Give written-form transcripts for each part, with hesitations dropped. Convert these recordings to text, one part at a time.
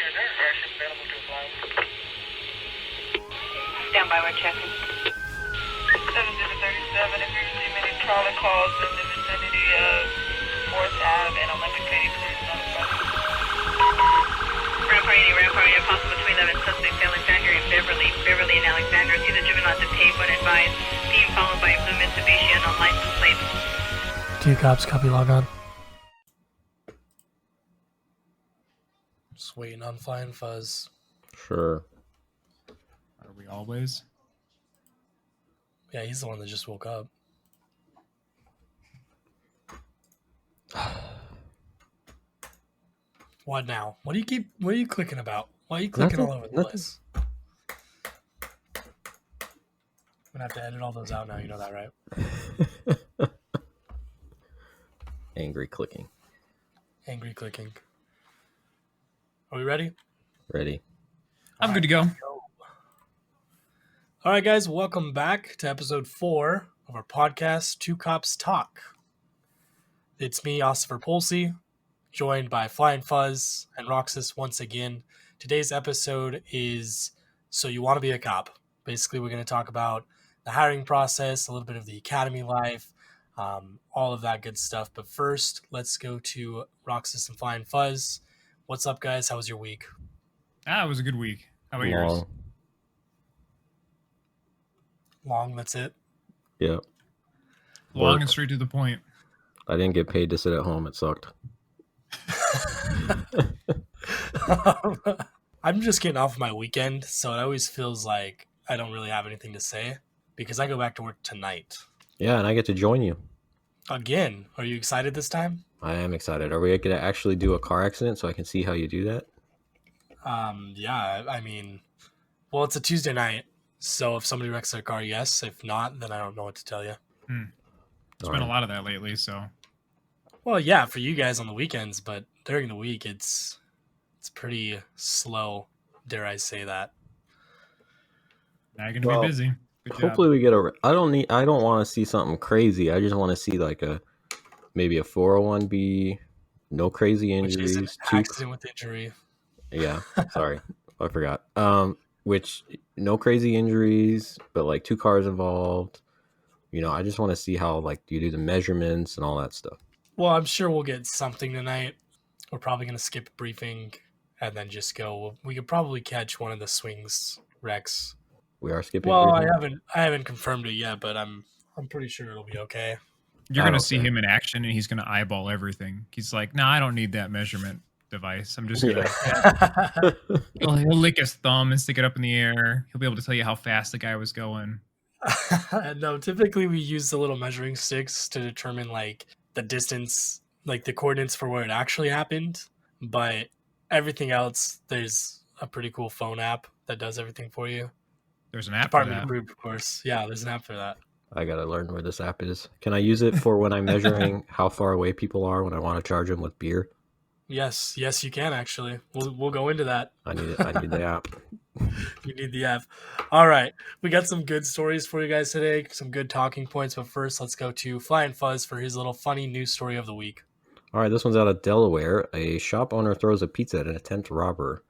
Stand by, we're checking. 7037, if you receive any trawler calls in the vicinity of 4th Ave and Olympic City, please notify. Rampart 80, possible between 11 suspects, Alexandria and Beverly. Beverly and Alexandria, see the juvenile detained when advised. Being followed by a blue Mitsubishi and on license plate. 2 cops, copy, log on. Just waiting on Flying Fuzz. Sure. Are we always? Yeah, he's the one that just woke up. What now? What are you clicking about? Why are you clicking all over the place? I'm gonna have to edit all those out now, you know that, right? Angry clicking. Angry clicking. Are we ready? Ready. I'm good to go. All right, guys, welcome back to episode 4 of our podcast, Two Cops Talk. It's me, Ossifer Polsey, joined by Flying Fuzz and Roxas once again. Today's episode is So You Want to Be a Cop. Basically, we're going to talk about the hiring process, a little bit of the academy life, all of that good stuff. But first, let's go to Roxas and Flying Fuzz. What's up, guys? How was your week? It was a good week. How about yours? Long, that's it? Yep. Long and straight to the point. I didn't get paid to sit at home. It sucked. I'm just getting off my weekend, so it always feels like I don't really have anything to say because I go back to work tonight. Yeah, and I get to join you. Again, are you excited this time? I am excited. Are we going to actually do a car accident so I can see how you do that? Yeah, I mean, well, it's a Tuesday night, so if somebody wrecks their car, yes. If not, then I don't know what to tell you. There's been a lot of that lately, so. Well, yeah, for you guys on the weekends, but during the week, it's pretty slow, dare I say that. Now you're going to be busy. Good hopefully job. we get I don't want to see something crazy. I just want to see like maybe a 401B, no crazy injuries. Which is an accident with injury. Yeah, sorry. I forgot. Which no crazy injuries, but like 2 cars involved. You know, I just want to see how like you do the measurements and all that stuff. Well, I'm sure we'll get something tonight. We're probably going to skip a briefing and then just go. We could probably catch one of the swings wrecks. We are skipping. Well, briefing? I haven't confirmed it yet, but I'm pretty sure it'll be okay. You're going to see him in action, and he's going to eyeball everything. He's like, "No, I don't need that measurement device. I'm just going to..." He'll lick his thumb and stick it up in the air. He'll be able to tell you how fast the guy was going. No, typically we use the little measuring sticks to determine like the distance, like the coordinates for where it actually happened. But everything else, there's a pretty cool phone app that does everything for you. There's an app for Department that. approved, of course. Yeah, there's an app for that. I gotta learn where this app is. Can I use it for when I'm measuring how far away people are when I want to charge them with beer? Yes, you can actually. We'll go into that. I need it. I need the app. You need the app. All right, we got some good stories for you guys today. Some good talking points. But first, let's go to Flying Fuzz for his little funny news story of the week. All right, this one's out of Delaware. A shop owner throws a pizza at an attempt robber.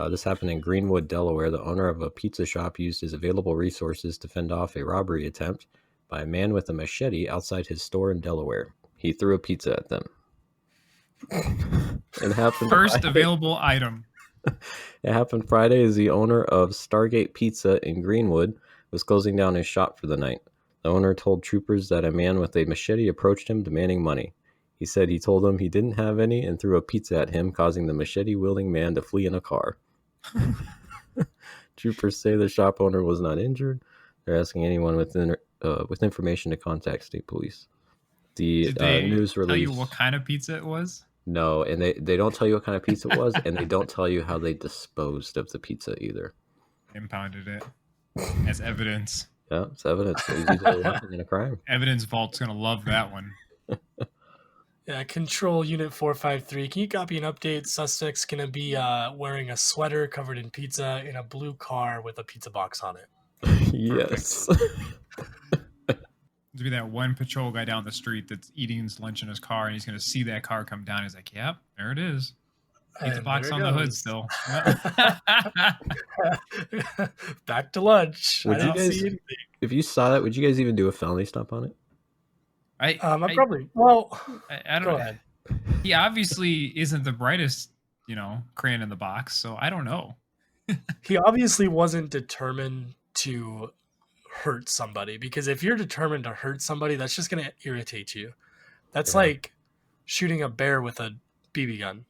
This happened in Greenwood, Delaware. The owner of a pizza shop used his available resources to fend off a robbery attempt by a man with a machete outside his store in Delaware. He threw a pizza at them. It happened First Friday. available item. It happened Friday as the owner of Stargate Pizza in Greenwood was closing down his shop for the night. The owner told troopers that a man with a machete approached him demanding money. He said he told him he didn't have any and threw a pizza at him, causing the machete-wielding man to flee in a car. Troopers say the shop owner was not injured. They're asking anyone with information to contact state police. The Did they news release. tell you what kind of pizza it was? No, and they don't tell you what kind of pizza it was, and they don't tell you how they disposed of the pizza either. Impounded it as evidence. Yeah, it's evidence. It was easily weapon in a crime. Evidence Vault's going to love that one. Yeah, Control Unit 453. Can you copy an update? Suspect's going to be wearing a sweater covered in pizza in a blue car with a pizza box on it. Yes. There'll be that one patrol guy down the street that's eating his lunch in his car, and he's going to see that car come down. He's like, yep, there it is. Pizza And box there on it the hood goes. still. Back to lunch. Would I you didn't see guys, anything. if you saw that, would you guys even do a felony stop on it? I probably. Well, I go don't. ahead. He obviously isn't the brightest, crayon in the box. So I don't know. He obviously wasn't determined to hurt somebody, because if you're determined to hurt somebody, that's just going to irritate you. That's Yeah. like shooting a bear with a BB gun.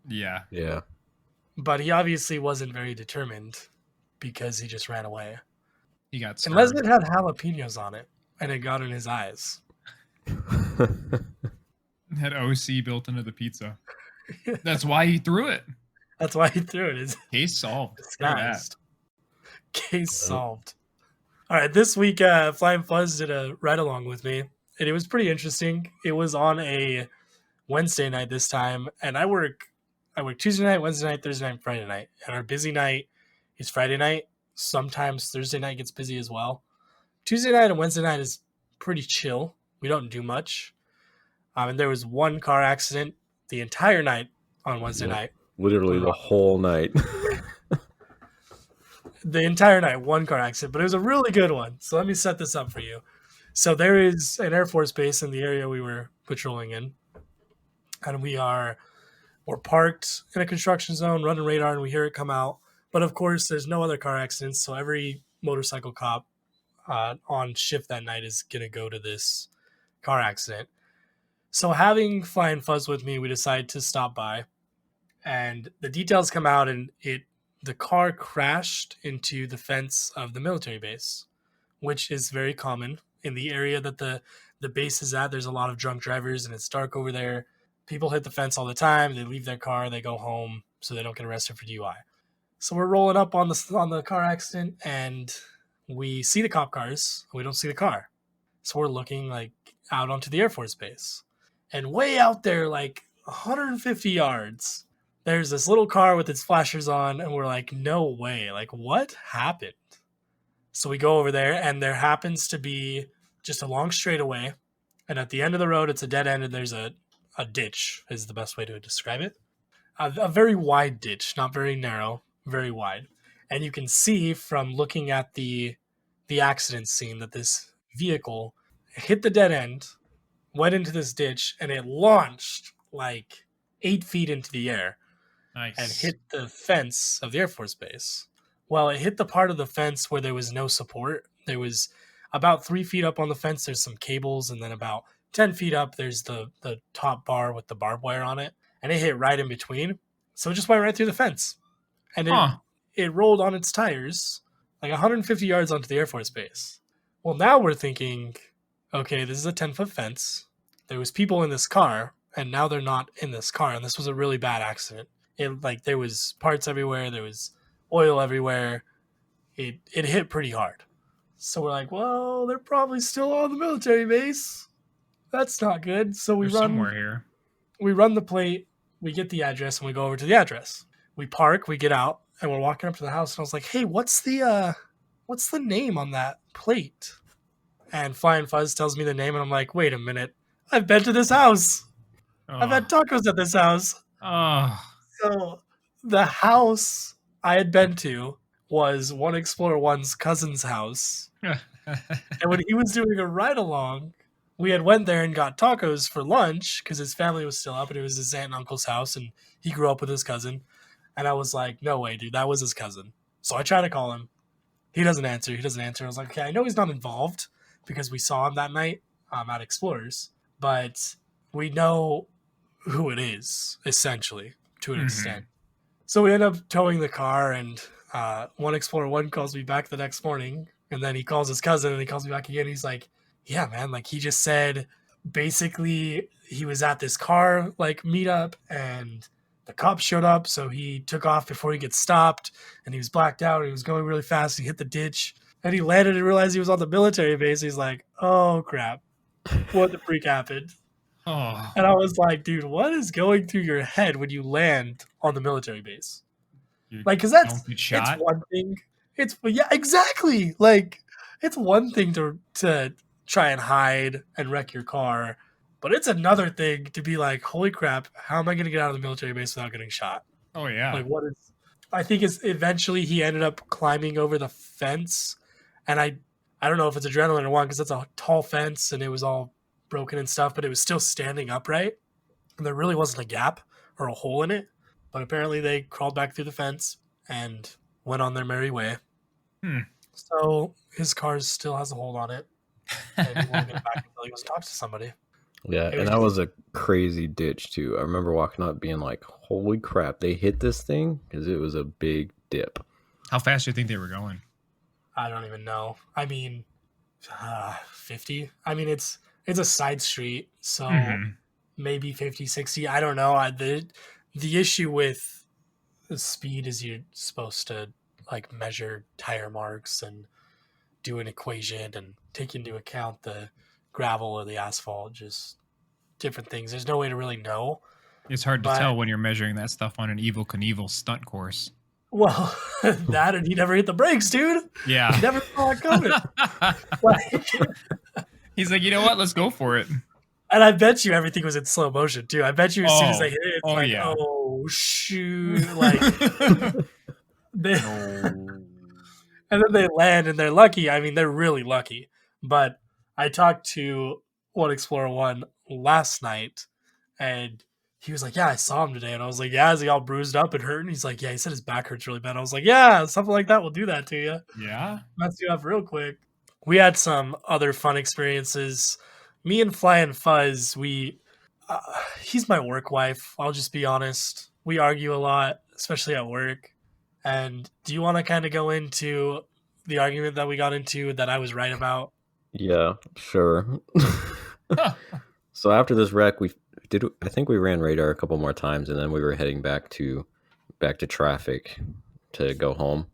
Yeah. Yeah. But he obviously wasn't very determined because he just ran away. He got scared. Unless it had jalapenos on it and it got in his eyes. Had OC built into the pizza. That's why he threw it. That's why he threw it. It's Case solved. Screw that. disguised. Case solved. All right, this week Flying Fuzz did a ride along with me, and it was pretty interesting. It was on a Wednesday night this time, and I work Tuesday night, Wednesday night, Thursday night, Friday night, and our busy night is Friday night. Sometimes Thursday night gets busy as well. Tuesday night and Wednesday night is pretty chill. We don't do much. And there was one car accident the entire night on Wednesday night. Literally the whole night. The entire night, one car accident, but it was a really good one. So let me set this up for you. So there is an Air Force base in the area we were patrolling in, and we're parked in a construction zone, running radar, and we hear it come out. But of course, there's no other car accidents, so every motorcycle cop on shift that night is going to go to this car accident. So having Flying Fuzz with me, we decided to stop by, and the details come out, and the car crashed into the fence of the military base, which is very common in the area that the base is at. There's a lot of drunk drivers, and it's dark over there. People hit the fence all the time. They leave their car, they go home, so they don't get arrested for DUI. So we're rolling up on the car accident, and we see the cop cars. We don't see the car. So we're looking like out onto the Air Force base. And way out there, like 150 yards, there's this little car with its flashers on, and we're like, no way. Like, what happened? So we go over there, and there happens to be just a long straightaway. And at the end of the road, it's a dead end, and there's a ditch, is the best way to describe it. A very wide ditch, not very narrow, very wide. And you can see from looking at the accident scene that this vehicle hit the dead end, went into this ditch, and it launched like 8 feet into the air. Nice. And hit the fence of the Air Force Base. Well, it hit the part of the fence where there was no support. There was about 3 feet up on the fence, there's some cables, and then about 10 feet up, there's the top bar with the barbed wire on it. And it hit right in between. So it just went right through the fence. And it rolled on its tires like 150 yards onto the Air Force Base. Well, now we're thinking, okay, this is a 10-foot fence. There was people in this car, and now they're not in this car. And this was a really bad accident. There was parts everywhere. There was oil everywhere. It hit pretty hard. So we're like, well, they're probably still on the military base. That's not good. So They're somewhere here. We run the plate. We get the address, and we go over to the address. We park. We get out, and we're walking up to the house. And I was like, hey, what's the name on that plate? And Flying Fuzz tells me the name, and I'm like, wait a minute. I've been to this house. I've had tacos at this house. So the house I had been to was One Explorer One's cousin's house. And when he was doing a ride-along, we had went there and got tacos for lunch because his family was still up, and it was his aunt and uncle's house, and he grew up with his cousin. And I was like, no way, dude, that was his cousin. So I try to call him. He doesn't answer. I was like, okay, I know he's not involved because we saw him that night at Explorers, but we know who it is, essentially, to an extent. So we end up towing the car, and One Explorer One calls me back the next morning, and then he calls his cousin, and he calls me back again. He's like, yeah, man, like he just said, basically he was at this car like meetup, and the cops showed up, so he took off before he gets stopped, and he was blacked out, and he was going really fast, and he hit the ditch, and he landed and realized he was on the military base. He's like, oh crap, what the freak happened? And I was like, dude, what is going through your head when you land on the military base? Like, because it's one thing. Yeah, exactly. Like, it's one thing to try and hide and wreck your car, But it's another thing to be like, holy crap, how am I going to get out of the military base without getting shot? Oh yeah. Like, what is? I think is eventually he ended up climbing over the fence, and I don't know if it's adrenaline or what, because it's a tall fence and it was all broken and stuff, but it was still standing upright, and there really wasn't a gap or a hole in it. But apparently they crawled back through the fence and went on their merry way. So his car still has a hold on it, and he won't get back until he goes to talk to somebody. Yeah, and that was a crazy ditch too. I remember walking up being like, holy crap, they hit this thing? Because it was a big dip. How fast do you think they were going? I don't even know. I mean, 50. I mean, it's a side street, so maybe 50, 60. I don't know. The issue with the speed is you're supposed to like measure tire marks and do an equation and take into account the gravel or the asphalt, just different things. There's no way to really know. It's hard to tell when you're measuring that stuff on an Evel Knievel stunt course. Well, that and he never hit the brakes, dude. Yeah. He never saw it coming. He's like, you know what? Let's go for it. And I bet you everything was in slow motion too. I bet you as soon as they hit it, it's oh shoot, like and then they land and they're lucky. I mean, they're really lucky. But I talked to One Explorer 1 last night, and he was like, yeah, I saw him today. And I was like, yeah, is he all bruised up and hurting? He's like, yeah, he said his back hurts really bad. I was like, yeah, something like that will do that to you. Yeah. Mess you up real quick. We had some other fun experiences. Me and Flying Fuzz, he's my work wife. I'll just be honest. We argue a lot, especially at work. And do you want to kind of go into the argument that we got into that I was right about? Yeah, sure. So after this wreck, I think we ran radar a couple more times, and then we were heading back to traffic to go home.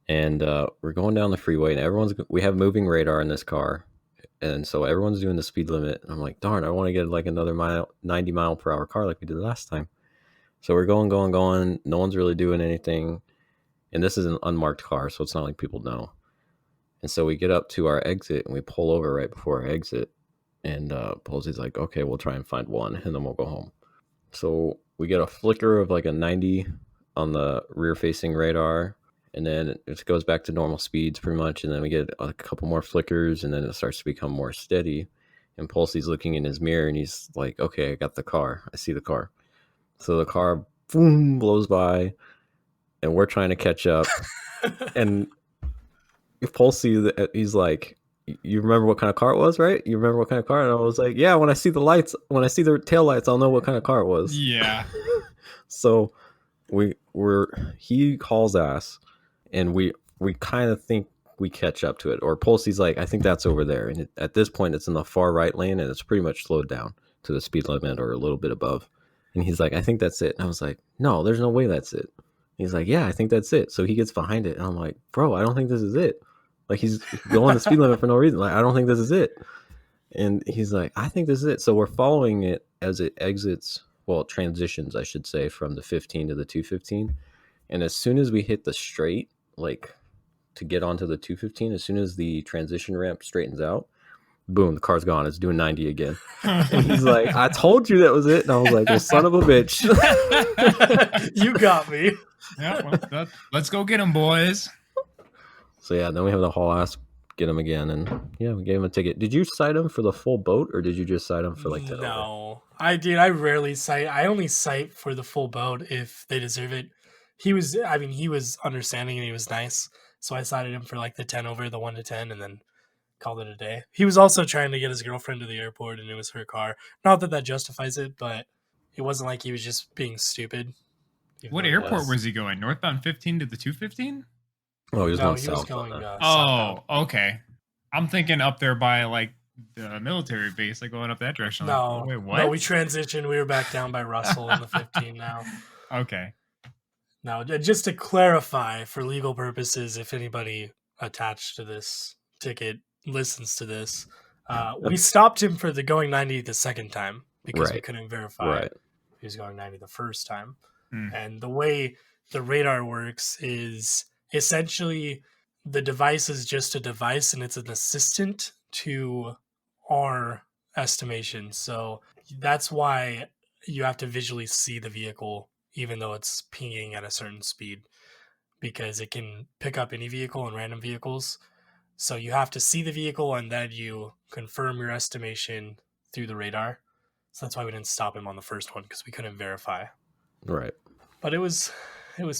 And we're going down the freeway, and we have moving radar in this car, and so everyone's doing the speed limit. And I'm like, darn, I want to get like another 90 mile per hour car like we did last time. So we're going. No one's really doing anything, and this is an unmarked car, so it's not like people know. And so we get up to our exit, and we pull over right before our exit. And Posey's like, okay, we'll try and find one, and then we'll go home. So we get a flicker of like a 90 on the rear-facing radar, and then it goes back to normal speeds pretty much, and then we get a couple more flickers, and then it starts to become more steady. And Posey's looking in his mirror, and he's like, okay, I got the car. I see the car. So the car, boom, blows by, and we're trying to catch up. And Posey, he's like, you remember what kind of car it was, right? You remember what kind of car? And I was like, yeah, when I see the tail lights, I'll know what kind of car it was. Yeah. So he hauls ass, and we kind of think we catch up to it. Or Posey's like, I think that's over there. And at this point, it's in the far right lane, and it's pretty much slowed down to the speed limit or a little bit above. And he's like, I think that's it. And I was like, no, there's no way that's it. He's like, yeah, I think that's it. So he gets behind it, and I'm like, bro, I don't think this is it. Like, he's going the speed limit for no reason. Like, I don't think this is it. And he's like, I think this is it. So we're following it as it exits, well, transitions, I should say, from the 15 to the 215. And as soon as we hit the straight, like to get onto the 215, as soon as the transition ramp straightens out, boom, the car's gone. It's doing 90 again. And he's like, I told you that was it. And I was like, well, son of a bitch. You got me. Yeah, well, let's go get him, boys. So yeah, then we have the haul ass get him again, and yeah, we gave him a ticket. Did you cite him for the full boat, or did you just cite him for like 10 No, I rarely cite. I only cite for the full boat if they deserve it. He was understanding and he was nice, so I cited him for like the 10 over, the 1 to 10, and then called it a day. He was also trying to get his girlfriend to the airport, and it was her car. Not that justifies it, but it wasn't like he was just being stupid. What airport was he going? Northbound 15 to the 215? Oh, he was going south. Was going, southbound. Okay. I'm thinking up there by like the military base, like going up that direction. No, like, wait, what? No, we transitioned. We were back down by Russell in the 15 now. Okay. Now, just to clarify for legal purposes, if anybody attached to this ticket listens to this, we stopped him for the going 90 the second time because we couldn't verify he was going 90 the first time. And the way the radar works is essentially the device is just a device, and it's an assistant to our estimation. So that's why you have to visually see the vehicle, even though it's pinging at a certain speed, because it can pick up any vehicle and random vehicles. So you have to see the vehicle and then you confirm your estimation through the radar. So that's why we didn't stop him on the first one, because we couldn't verify. Right. But it was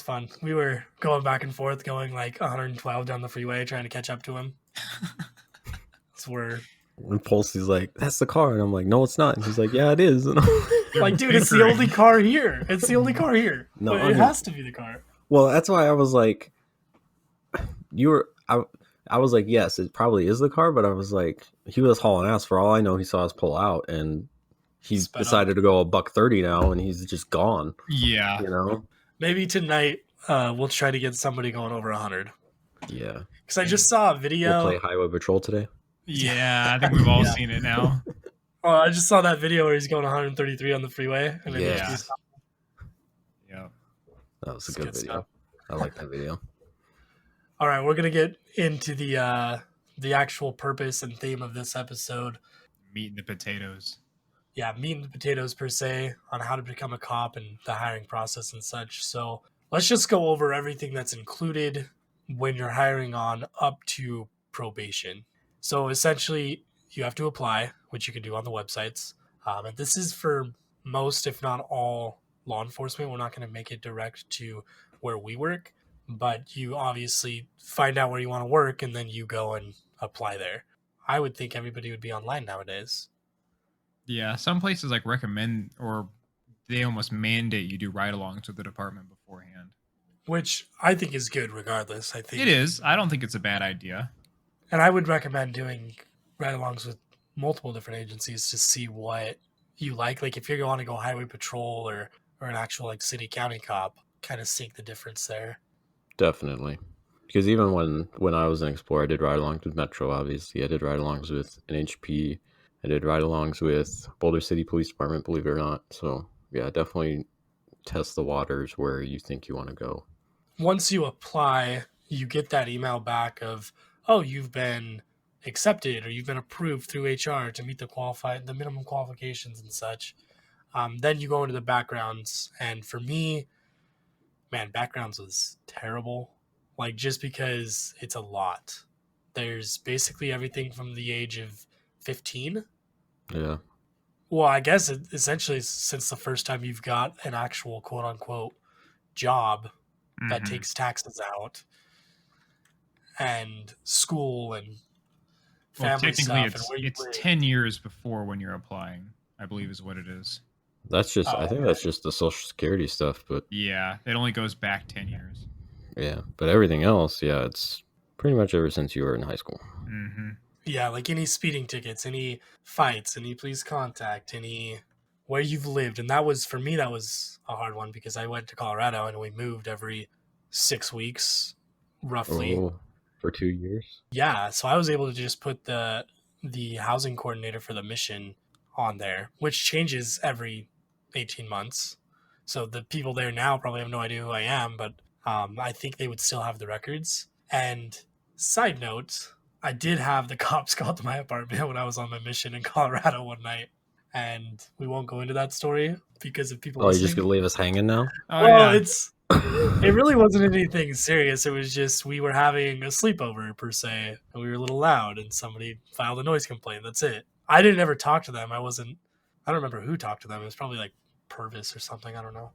fun. We were going back and forth, going like 112 down the freeway, trying to catch up to him. So we're And Pulsey's like, "That's the car," and I'm like, "No, it's not." And he's like, "Yeah, it is." And like, dude, it's the only car here. It's the only car here. No, But it has to be the car. Well, that's why I was like, I was like, yes, it probably is the car, but I was like, he was hauling ass. For all I know, he saw us pull out, and he decided to go $130 now, and he's just gone. Yeah. You know? Maybe tonight we'll try to get somebody going over 100. Yeah. Because I just saw a video. We'll play Highway Patrol today. Yeah, I think we've all seen it now. Oh, I just saw that video where he's going 133 on the freeway. And then Yeah. Yeah. That was a good video. Stuff. I like that video. All right, we're gonna get into the actual purpose and theme of this episode. Meat and the potatoes. Yeah, meat and the potatoes per se, on how to become a cop and the hiring process and such. So let's just go over everything that's included when you're hiring on up to probation. So essentially, you have to apply, which you can do on the websites. And this is for most, if not all, law enforcement. We're not going to make it direct to where we work, but you obviously find out where you want to work and then you go and apply there. I would think everybody would be online nowadays. Yeah, some places like recommend, or they almost mandate you do ride-alongs with the department beforehand. Which I think is good regardless. I think it is. I don't think it's a bad idea. And I would recommend doing ride-alongs with multiple different agencies to see what you like. Like if you're going to go highway patrol or an actual like city county cop, kind of seek the difference there. Definitely. Because even when I was an Explorer, I did ride-alongs with Metro, obviously. I did ride-alongs with NHP. I did ride-alongs with Boulder City Police Department, believe it or not. So, yeah, definitely test the waters where you think you want to go. Once you apply, you get that email back of, oh, you've been accepted or you've been approved through HR to meet the minimum qualifications and such. Then you go into the backgrounds. And for me, man, backgrounds was terrible. Like, just because it's a lot. There's basically everything from the age of 15. Yeah. Well, I guess essentially since the first time you've got an actual quote unquote job that takes taxes out and school and family stuff. It's 10 years before when you're applying, I believe is what it is. That's just, I think that's just the Social Security stuff, but yeah, it only goes back 10 years. Yeah, but everything else, yeah, it's pretty much ever since you were in high school. Mm-hmm. Yeah, like any speeding tickets, any fights, any police contact, any where you've lived. And that was, for me, that was a hard one because I went to Colorado and we moved every 6 weeks, roughly. Oh, for 2 years? Yeah, so I was able to just put the housing coordinator for the mission on there, which changes every 18 months. So the people there now probably have no idea who I am, but I think they would still have the records. And side note, I did have the cops call to my apartment when I was on my mission in Colorado one night. And we won't go into that story because of people listening. You're just going to leave us hanging now? Oh, well, yeah. It really wasn't anything serious. It was just we were having a sleepover, per se, and we were a little loud, and somebody filed a noise complaint. That's it. I didn't ever talk to them. I don't remember who talked to them. It was probably like Purvis or something. I don't know.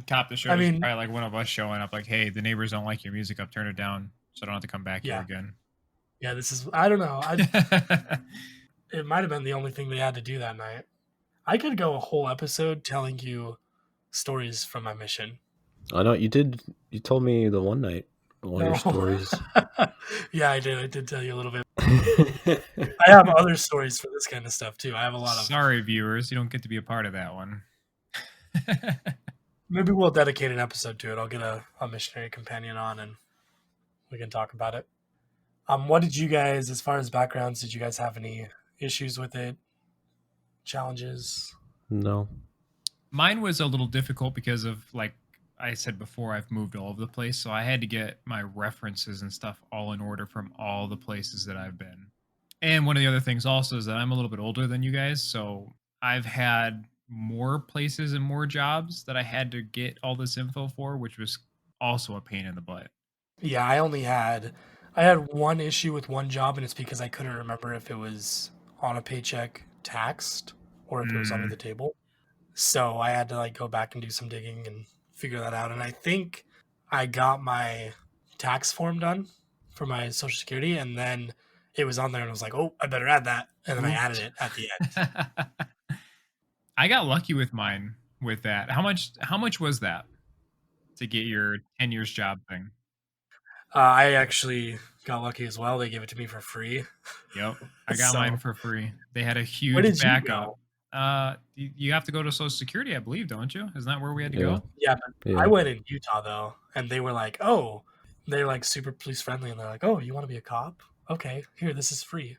Cop the show is probably like one of us showing up like, hey, the neighbors don't like your music up, turn it down so I don't have to come back here again. Yeah, I don't know. It might have been the only thing they had to do that night. I could go a whole episode telling you stories from my mission. I know you did. You told me the one night one of your stories. Yeah, I did. I did tell you a little bit. I have other stories for this kind of stuff too. I have a lot of. Sorry, viewers, you don't get to be a part of that one. Maybe we'll dedicate an episode to it. I'll get a missionary companion on and we can talk about it. What did you guys, as far as backgrounds, did you guys have any issues with it? Challenges? No. Mine was a little difficult because of, like I said before, I've moved all over the place. So I had to get my references and stuff all in order from all the places that I've been. And one of the other things also is that I'm a little bit older than you guys, so I've had more places and more jobs that I had to get all this info for, which was also a pain in the butt. Yeah, I had one issue with one job, and it's because I couldn't remember if it was on a paycheck taxed or if it was under Mm. the table. So I had to like go back and do some digging and figure that out. And I think I got my tax form done for my Social Security, and then it was on there, and I was like, "Oh, I better add that," and then I added it at the end. I got lucky with mine with that. How much was that to get your 10 years job thing? I actually got lucky as well. They gave it to me for free. Yep. I got So mine for free. They had a where huge did you backup. go? You have to go to Social Security, I believe, don't you? Isn't that where we had to Yeah. go? Yeah, but Yeah. I went in Utah though, and they were like, "Oh," they're like super police friendly, and they're like, "Oh, you want to be a cop? Okay, here, this is free."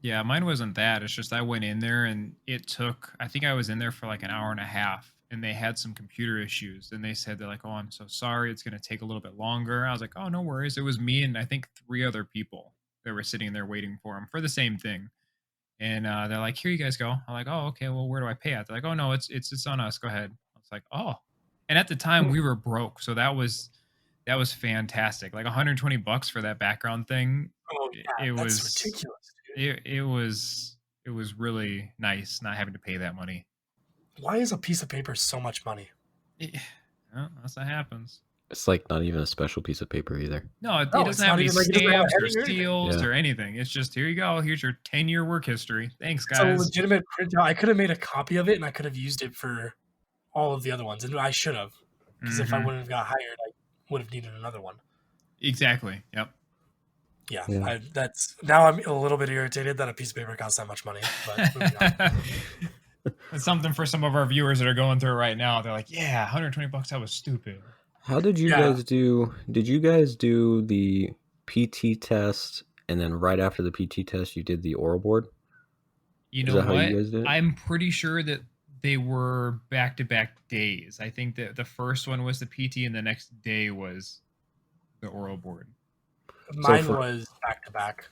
Yeah, mine wasn't that. It's just I went in there and it took, I think I was in there for like an hour and a half and they had some computer issues. And they said, they're like, "Oh, I'm so sorry. It's going to take a little bit longer." I was like, "Oh, no worries." It was me and I think 3 other people that were sitting there waiting for him for the same thing. And they're like, "Here you guys go." I'm like, "Oh, okay. Well, where do I pay at?" They're like, "Oh, no, it's on us. Go ahead." I was like, "Oh." And at the time we were broke. So that was fantastic. Like $120 for that background thing. Oh It yeah, that's was ridiculous, dude. it was really nice not having to pay that money. Why is a piece of paper so much money? Well, that's what happens. It's like not even a special piece of paper either. No, it No, doesn't it's have not any even like it doesn't have a stamps or heading or anything. seals Yeah. or anything. It's just, here you go. Here's your 10-year work history. Thanks, It's a guys. legitimate printout. I could have made a copy of it, and I could have used it for all of the other ones, and I should have, because if I Mhm. wouldn't have got hired, I would have needed another one. Exactly. Yep. Yeah, Yeah. that's now I'm a little bit irritated that a piece of paper costs that much money. But moving on. It's something for some of our viewers that are going through it right now. They're like, "Yeah, $120. That was stupid." How did you Yeah. guys do? Did you guys do the PT test and then right after the PT test you did the oral board? You Is know that how what? you guys did it? I'm pretty sure that they were back-to-back days. I think that the first one was the PT and the next day was the oral board. Mine for- was back to back.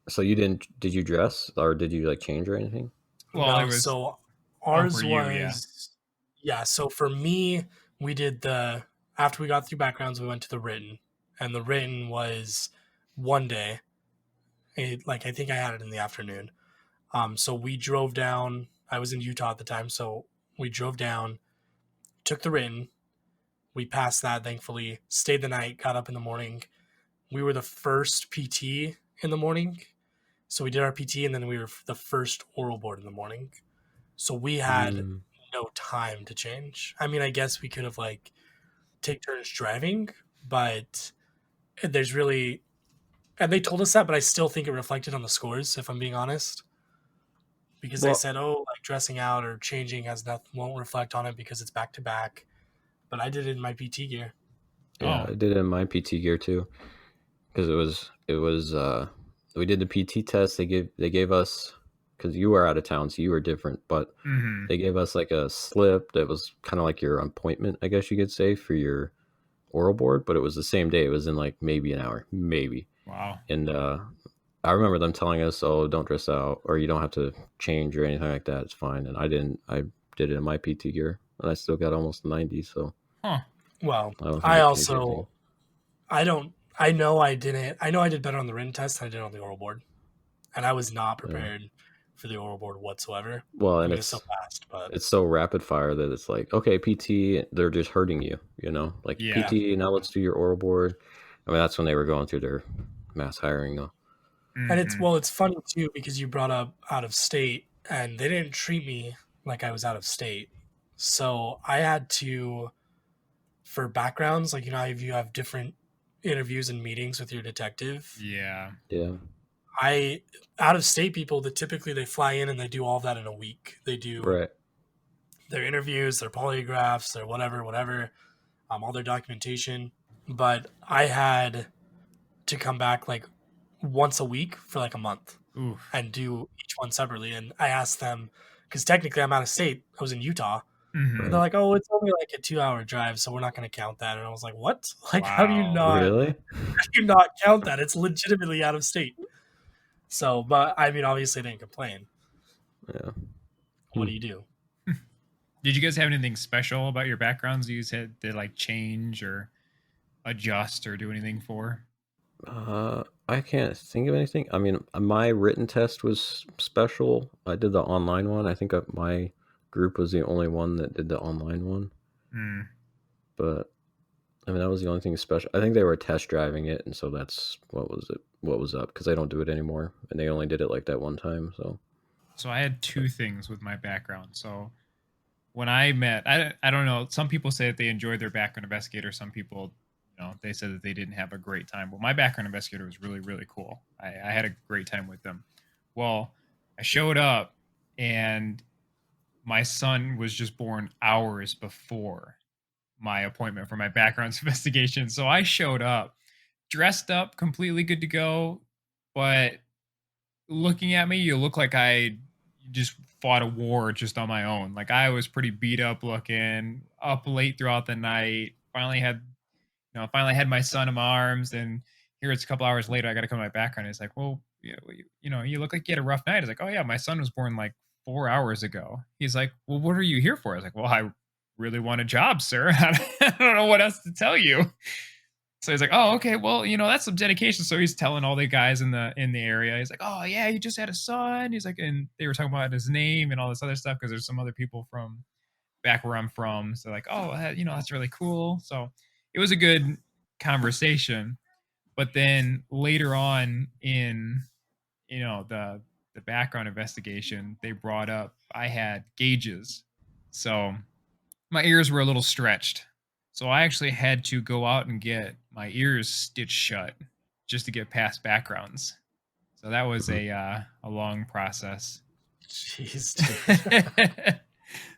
So you didn't? Did you dress or did you like change or anything? Well, No, it was so ours for you, yeah. was yeah. So for me, we did after we got through backgrounds, we went to the written, and the written was one day. Like I think I had it in the afternoon. So we drove down. I was in Utah at the time, so we drove down, took the written. We passed that, thankfully. Stayed the night, got up in the morning. We were the first PT in the morning. So we did our PT, and then we were the first oral board in the morning. So we had Mm. no time to change. I mean, I guess we could have like take turns driving, but there's really, and they told us that, but I still think it reflected on the scores, if I'm being honest. Because they Well- said, "Oh, like dressing out or changing won't reflect on it because it's back to back." But I did it in my PT gear. Yeah, Oh. I did it in my PT gear too, because it was we did the PT test. They gave us, because you were out of town, so you were different, but Mhm. they gave us like a slip that was kind of like your appointment, I guess you could say, for your oral board, but it was the same day. It was in like maybe an hour, maybe. Wow. And I remember them telling us, "Oh, don't dress out, or you don't have to change or anything like that. It's fine." And I didn't. I did it in my PT gear, and I still got almost 90. So Huh. Well, I don't think I it changed also, anything. I know I didn't. I know I did better on the written test than I did on the oral board, and I was not prepared for the oral board whatsoever. Well, I and mean, it's so fast, but it's so rapid fire that it's like, okay, PT, they're just hurting you, like Yeah. PT. Now let's do your oral board. I mean, that's when they were going through their mass hiring, though. and it's Mhm. it's funny too because you brought up out of state, and they didn't treat me like I was out of state, so I had to, for backgrounds, like if you have different interviews and meetings with your detective. Yeah. Yeah. Out of state people that typically they fly in and they do all that in a week. They do Right. their interviews, their polygraphs, their whatever, all their documentation. But I had to come back like once a week for like a month Oof. and do each one separately. And I asked them, because technically I'm out of state. I was in Utah. Mhm. And they're like, "Oh, it's only like a 2-hour drive, so we're not going to count that." And I was like, "What? Like, how do you Wow. Really? not count that? It's legitimately out of state." So, but I mean, obviously they didn't complain. Yeah. What do you do? Did you guys have anything special about your backgrounds you had to like change or adjust or do anything for? I can't think of anything. I mean, my written test was special. I did the online one. I think my group was the only one that did the online one. But I mean, that was the only thing special. I think they were test driving it, and so that's what was up, because they don't do it anymore, and they only did it like that one time. So I had two things with my background. So when I met, I don't know. Some people say that they enjoyed their background investigator. Some people, they said that they didn't have a great time. Well, my background investigator was really, really cool. I had a great time with them. Well, I showed up, and my son was just born hours before my appointment for my background investigation. So I showed up, dressed up, completely good to go. But looking at me, you look like I just fought a war just on my own. Like I was pretty beat up looking, up late throughout the night. Finally had my son in my arms, and here it's a couple hours later. I got to come to my background. It's like, well, you look like you had a rough night. It's like, oh yeah, my son was born like 4 hours ago. He's like, well, what are you here for? I was like, well, I really want a job, sir. I don't know what else to tell you. So he's like, oh, okay, well, that's some dedication. So he's telling all the guys in the area. He's like, oh yeah, you just had a son. He's like, and they were talking about his name and all this other stuff because there's some other people from back where I'm from. So like, oh, that's really cool. So it was a good conversation. But then later on in, the background investigation, they brought up I had gauges. So my ears were a little stretched. So I actually had to go out and get my ears stitched shut just to get past backgrounds. So that was a long process. Jeez.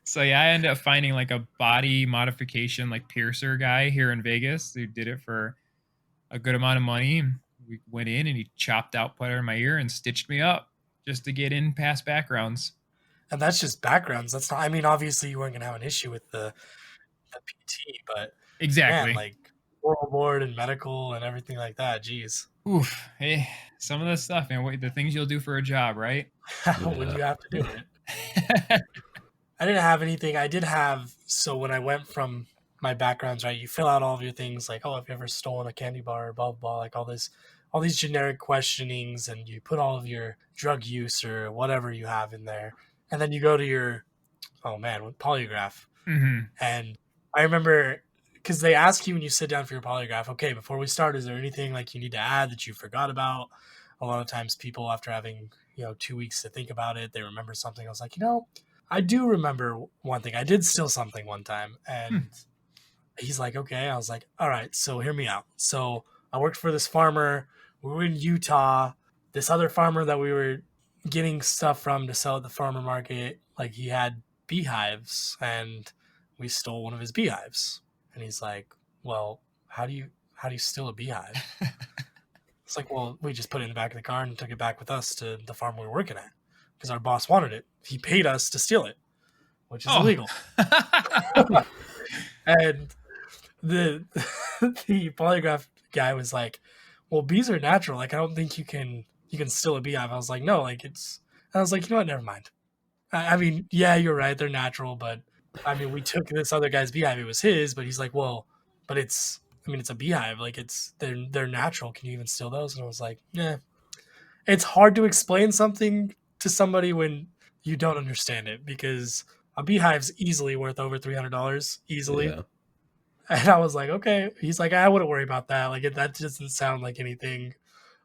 So yeah, I ended up finding like a body modification, like piercer guy here in Vegas who did it for a good amount of money. We went in and he chopped out part of my ear and stitched me up just to get in past backgrounds. And that's just backgrounds. That's not. I mean, obviously you weren't gonna have an issue with the PT, but exactly, man, like oral board and medical and everything like that. Geez. Oof. Hey, some of the stuff, man. The things you'll do for a job, right? When you have to do it. I didn't have anything. I did have. So when I went from my backgrounds, right, you fill out all of your things like, oh, have you ever stolen a candy bar, blah blah blah, like all these generic questionings, and you put all of your drug use or whatever you have in there, and then you go to your polygraph. And I remember, because they ask you when you sit down for your polygraph, okay, before we start, is there anything like you need to add that you forgot about? A lot of times people, after having 2 weeks to think about it, they remember something. I was like, I do remember one thing. I did steal something one time. And he's like, okay. I was like, all right, so hear me out. So I worked for this farmer. We were in Utah. This other farmer that we were getting stuff from to sell at the farmer market, like he had beehives, and we stole one of his beehives. And he's like, well, how do you steal a beehive? It's like, well, we just put it in the back of the car and took it back with us to the farm we were working at because our boss wanted it. He paid us to steal it, which is illegal. And the polygraph guy was like, well, bees are natural. Like, I don't think you can steal a beehive. I was like, no, like I was like, you know what? Never mind. I mean, yeah, you're right. They're natural, but I mean, we took this other guy's beehive. It was his, but he's like, well, but it's a beehive. Like they're natural. Can you even steal those? And I was like, yeah. It's hard to explain something to somebody when you don't understand it, because a beehive's easily worth over $300 easily. Yeah. And I was like, okay. He's like, I wouldn't worry about that. Like that doesn't sound like anything.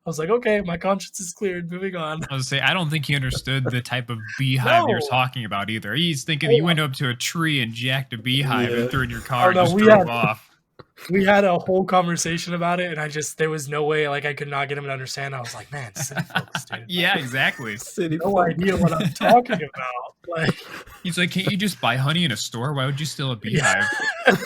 I was like, okay, my conscience is cleared. Moving on. I was say, I don't think he understood the type of beehive you're talking about either. He's thinking you went up to a tree and jacked a beehive and threw in your car and just drove off. We had a whole conversation about it, and there was no way, like, I could not get him to understand. I was like, man, city folks, dude. Yeah, exactly. No idea what I'm talking about. Like, he's like, can't you just buy honey in a store? Why would you steal a beehive? Yeah.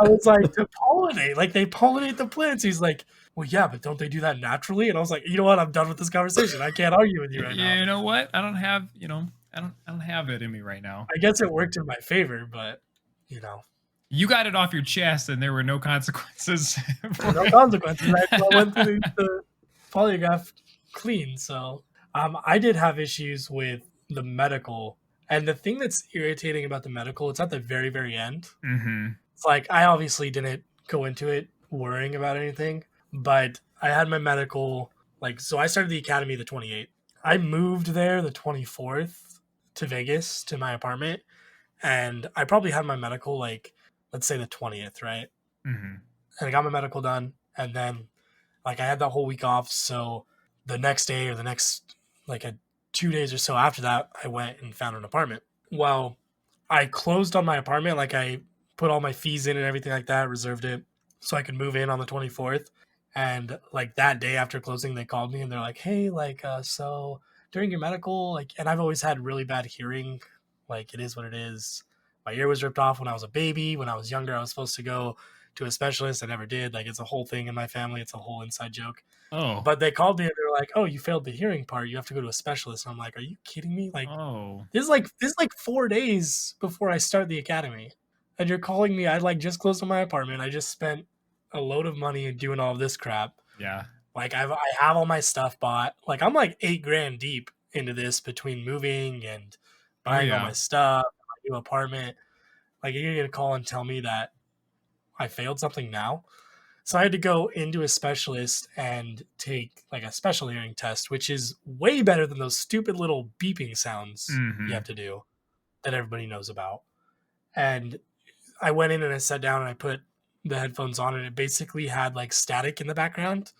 I was like, to pollinate. Like, they pollinate the plants. He's like, well, yeah, but don't they do that naturally? And I was like, you know what? I'm done with this conversation. I can't argue with you right now. You know what? I don't have, I don't have it in me right now. I guess it worked in my favor, but, You got it off your chest, and there were no consequences. No consequences. I went through the polygraph clean. So I did have issues with the medical. And the thing that's irritating about the medical, it's at the very, very end. Mm-hmm. It's like I obviously didn't go into it worrying about anything, but I had my medical, like, so I started the academy the 28th. I moved there the 24th to Vegas to my apartment, and I probably had my medical, like, let's say the 20th, right? Mm-hmm. And I got my medical done, and then, like, I had that whole week off, so the next day or the next, like, 2 days or so after that, I went and found an apartment. Well, I closed on my apartment, like, I put all my fees in and everything like that, reserved it so I could move in on the 24th. And like that day after closing, they called me and they're like, hey, like, so during your medical, like, and I've always had really bad hearing. Like, it is what it is. My ear was ripped off when I was a baby. When I was younger, I was supposed to go to a specialist. I never did. Like, it's a whole thing in my family. It's a whole inside joke. Oh. But they called me and they were like, oh, you failed the hearing part. You have to go to a specialist. And I'm like, are you kidding me? Like, Oh. this is like 4 days before I start the academy. And you're calling me. I like just closed on my apartment. I just spent a load of money doing all of this crap. Yeah. Like I have all my stuff bought. Like I'm like $8,000 deep into this between moving and buying all my stuff, my new apartment. Like you're gonna call and tell me that I failed something now. So I had to go into a specialist and take like a special hearing test, which is way better than those stupid little beeping sounds you have to do that everybody knows about. And I went in and I sat down and I put the headphones on and it basically had like static in the background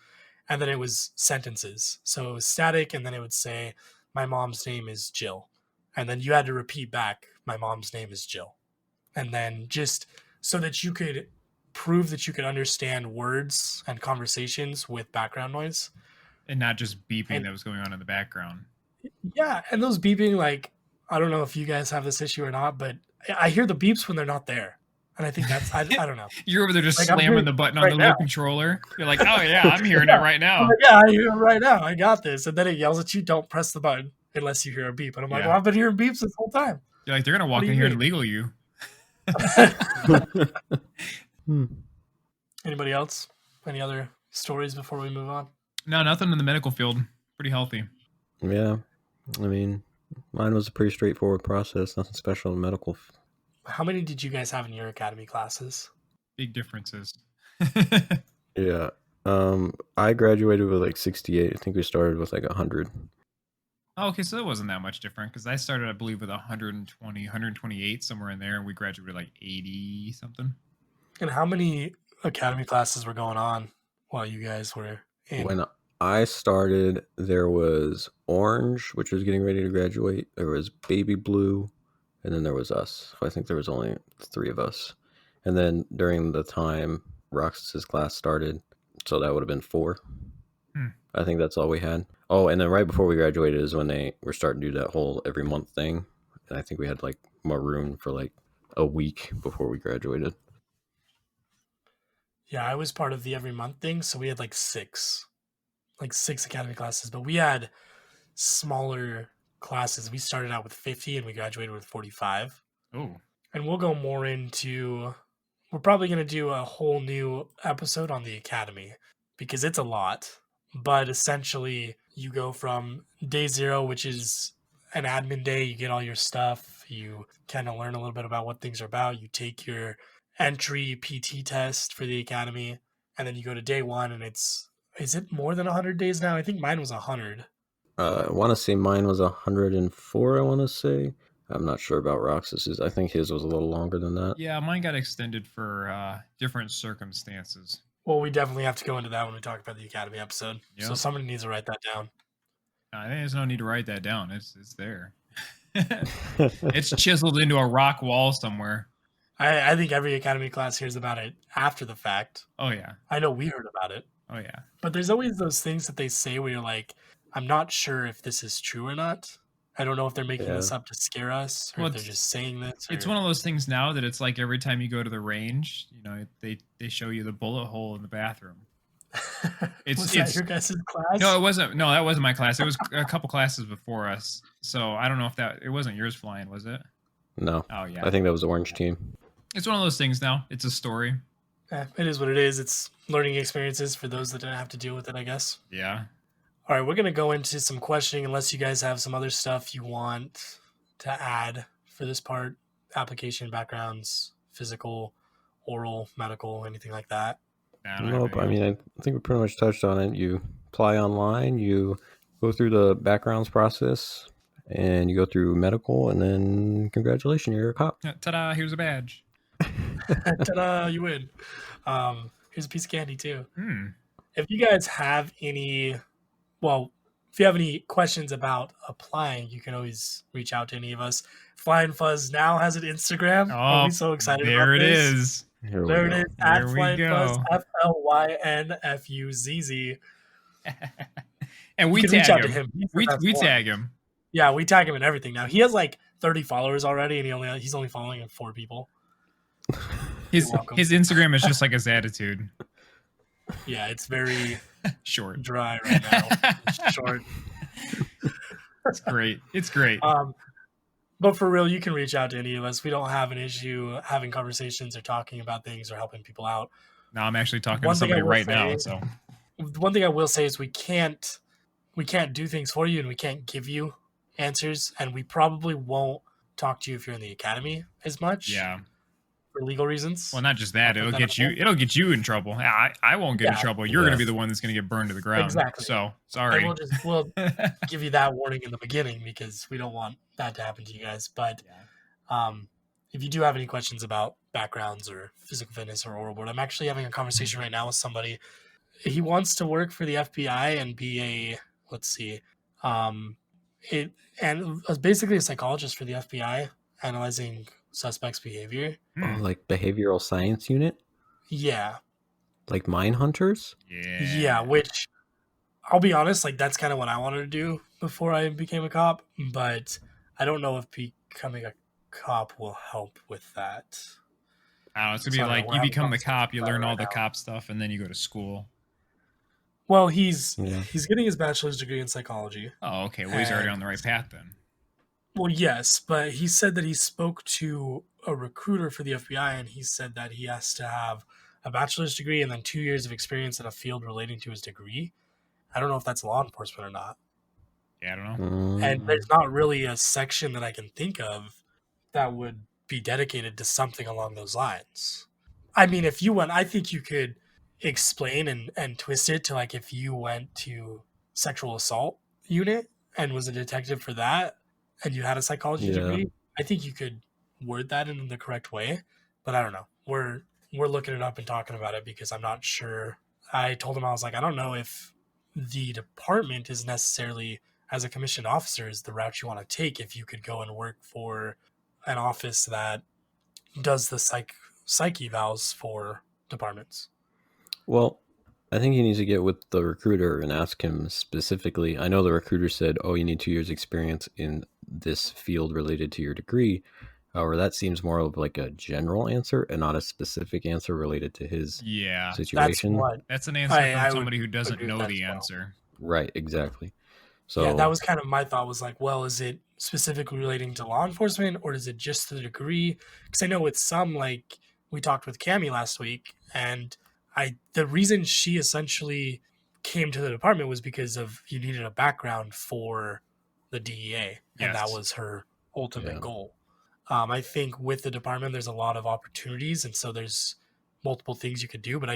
and then it was sentences. So it was static and then it would say, my mom's name is Jill. And then you had to repeat back, my mom's name is Jill. And then just so that you could prove that you could understand words and conversations with background noise. And not just beeping that was going on in the background. Yeah. And those beeping, like, I don't know if you guys have this issue or not, but I hear the beeps when they're not there. And I think that's, I don't know. You're over there just like, slamming the button on the little controller. You're like, oh yeah, I'm hearing it right now. Like, yeah, I hear it right now. I got this. And then it yells at you, don't press the button unless you hear a beep. And I'm like, well, I've been hearing beeps this whole time. You're like, they're going to walk in here and legal you. Anybody else? Any other stories before we move on? No, nothing in the medical field. Pretty healthy. Yeah. I mean, mine was a pretty straightforward process. Nothing special in medical. How many did you guys have in your academy classes? Big differences. Yeah. I graduated with like 68. I think we started with like 100. Oh, okay, so it wasn't that much different because I started, I believe, with 120, 128, somewhere in there, and we graduated like 80 something. And how many academy classes were going on while you guys were in? When I started, there was Orange, which was getting ready to graduate. There was Baby Blue, and then there was us. So I think there was only 3 of us. And then during the time Roxas's class started, so that would have been 4. I think that's all we had. Oh, and then right before we graduated is when they were starting to do that whole every month thing. And I think we had like maroon for like a week before we graduated. Yeah, I was part of the every month thing, so we had like 6 academy classes, but we had smaller classes. We started out with 50 and we graduated with 45. Oh. And we'll go more into, we're probably going to do a whole new episode on the academy because it's a lot. But essentially, you go from day 0, which is an admin day. You get all your stuff. You kind of learn a little bit about what things are about. You take your entry PT test for the academy. And then you go to day 1, and is it more than 100 days now? I think mine was 100. I want to say mine was 104, I want to say. I'm not sure about Roxas's. I think his was a little longer than that. Yeah, mine got extended for different circumstances. Well, we definitely have to go into that when we talk about the academy episode. Yep. So somebody needs to write that down. I think there's no need to write that down. It's there. It's chiseled into a rock wall somewhere. I think every academy class hears about it after the fact. Oh, yeah. I know we heard about it. Oh, yeah. But there's always those things that they say where you're like, I'm not sure if this is true or not. I don't know if they're making this up to scare us or if they're just saying this. It's one of those things now that it's like every time you go to the range, you know, they show you the bullet hole in the bathroom. Was that your guys' class? No, it wasn't. No, that wasn't my class. It was a couple classes before us. So I don't know if it wasn't yours flying, was it? No. Oh, yeah. I think that was Orange Team. It's one of those things now. It's a story. It is what it is. It's learning experiences for those that didn't have to deal with it, I guess. Yeah. All right, we're going to go into some questioning unless you guys have some other stuff you want to add for this part. Application, backgrounds, physical, oral, medical, anything like that. Nope. I mean, I think we pretty much touched on it. You apply online, you go through the backgrounds process, and you go through medical, and then congratulations, you're a cop. Ta-da, here's a badge. Ta-da, you win. Here's a piece of candy too. Hmm. If you guys have any, well, if you have any questions about applying, you can always reach out to any of us. Flying Fuzz now has an Instagram. Oh, I'm so excited there about it this. is. There it is. At There we Flying Fuzz, go. FLYNFUZZ. And we You can reach tag out to him. him. He's the We best one. tag him. Yeah, we tag him in everything now. He has like 30 followers already, and he's only following 4 people. His Instagram is just like his attitude. Yeah, it's very Short. dry right now. It's short. It's great. It's great. But for real, you can reach out to any of us. We don't have an issue having conversations or talking about things or helping people out. Now I'm actually talking One to thing I somebody will right say- now. So One thing I will say is we can't do things for you, and we can't give you answers, and we probably won't talk to you if you're in the academy as much. yeah. For legal reasons. Well, not just that. I'll It'll put get that you. up. It'll get you in trouble. I won't get in Yeah. trouble. You're gonna Yeah. be the one that's gonna get burned to the ground. Exactly. So And sorry. we'll give you that warning in the beginning because we don't want that to happen to you guys. But if you do have any questions about backgrounds or physical fitness or oral board, I'm actually having a conversation right now with somebody. He wants to work for the FBI and be a basically a psychologist for the FBI, analyzing suspects' behavior. Oh, like behavioral science unit, Yeah, like mine hunters. yeah. Which I'll be honest, like that's kind of what I wanted to do before I became a cop, but I don't know if becoming a cop will help with that. I don't know, it's gonna be Sorry, like we're you having become the conversations cop, you about it learn all right the now. cop stuff, and then you go to school. Well, he's Yeah. getting his bachelor's degree in psychology. Oh, okay. Well, he's already on the right path then. Well, yes, but he said that he spoke to a recruiter for the FBI, and he said that he has to have a bachelor's degree and then 2 years of experience in a field relating to his degree. I don't know if that's law enforcement or not. Yeah, I don't know. And there's not really a section that I can think of that would be dedicated to something along those lines. I mean, if you went, I think you could explain and twist it to like if you went to sexual assault unit and was a detective for that and you had a psychology Yeah. degree, I think you could word that in the correct way. But I don't know. We're looking it up and talking about it because I'm not sure. I told him, I was like, I don't know if the department is necessarily, as a commissioned officer, is the route you want to take if you could go and work for an office that does the psyche evals for departments. Well, I think you need to get with the recruiter and ask him specifically. I know the recruiter said, "Oh, you need 2 years experience in this field related to your degree." However, that seems more of like a general answer and not a specific answer related to his Yeah, That's situation. what. that's an answer I from would somebody who doesn't agree with know that the as well. answer. Right, exactly. So Yeah, that was kind of my thought, was like, well, is it specifically relating to law enforcement or is it just the degree? Because I know with some, like we talked with Cammie last week, and the reason she essentially came to the department was because of you needed a background for the DEA, and that Yes. was her ultimate Yeah. goal. I think with the department, there's a lot of opportunities, and so there's multiple things you could do. But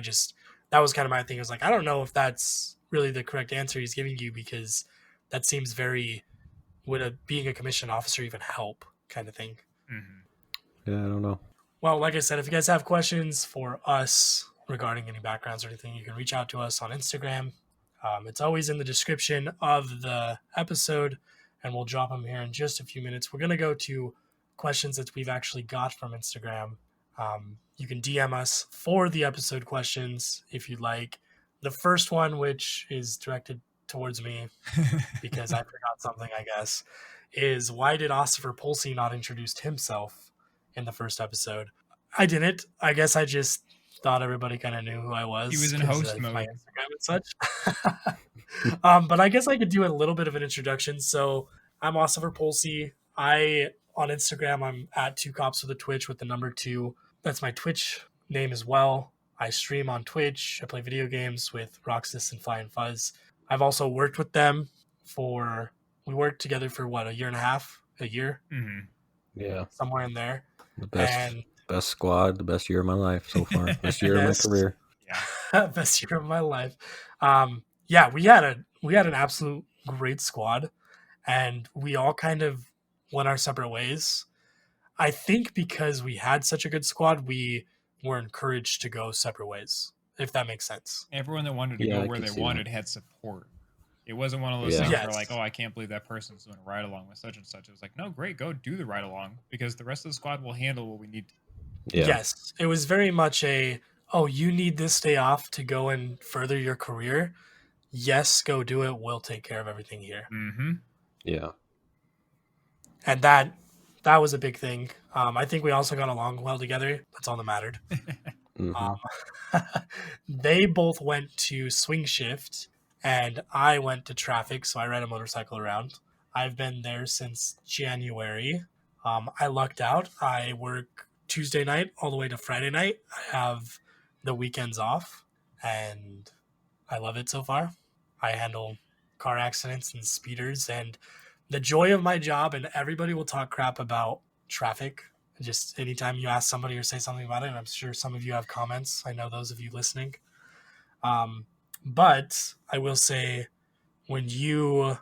that was kind of my thing. I was like, I don't know if that's really the correct answer he's giving you, because that seems very, would being a commissioned officer even help kind of thing. Mhm. yeah, I don't know. Well, like I said, if you guys have questions for us regarding any backgrounds or anything, you can reach out to us on Instagram. It's always in the description of the episode, and we'll drop them here in just a few minutes. We're going to go to questions that we've actually got from Instagram. You can DM us for the episode questions if you'd like. The first one, which is directed towards me because I forgot something, I guess, is why did Ossifer Polsey not introduce himself in the first episode? I didn't. I guess I just thought everybody kind of knew who I was. He was in 'cause host of my mode. Instagram and such. But I guess I could do a little bit of an introduction. So I'm Ossifer Polsey. On Instagram, I'm at 2cops with a Twitch with the number 2. That's my Twitch name as well. I stream on Twitch. I play video games with Roxas and Flying Fuzz. I've also worked with them we worked together for what, a year and a half, a year, Yeah. somewhere in there. The And best squad, the best year of my life so far. Best year of my yes, career. Yeah. best year of my life. Yeah, we had an absolute great squad, and we all kind of went our separate ways. I think because we had such a good squad, we were encouraged to go separate ways, if that makes sense. Everyone that wanted to Yeah, go I where can they see wanted that. had support. It wasn't one of those Yeah. things where Yes. like, oh, I can't believe that person's doing a ride along with such and such. It was like, no, great, go do the ride along because the rest of the squad will handle what we need to. Yeah. Yes, it was very much oh, you need this day off to go and further your career. Yes, go do it. We'll take care of everything here. Mm-hmm. Yeah. And that was a big thing. I think we also got along well together. That's all that mattered. They both went to swing shift, and I went to traffic, so I ride a motorcycle around. I've been there since January. I lucked out. I work Tuesday night all the way to Friday night. I have the weekends off, and I love it so far. I handle car accidents and speeders, and the joy of my job, and everybody will talk crap about traffic. Just anytime you ask somebody or say something about it, and I'm sure some of you have comments. I know those of you listening. But I will say, when you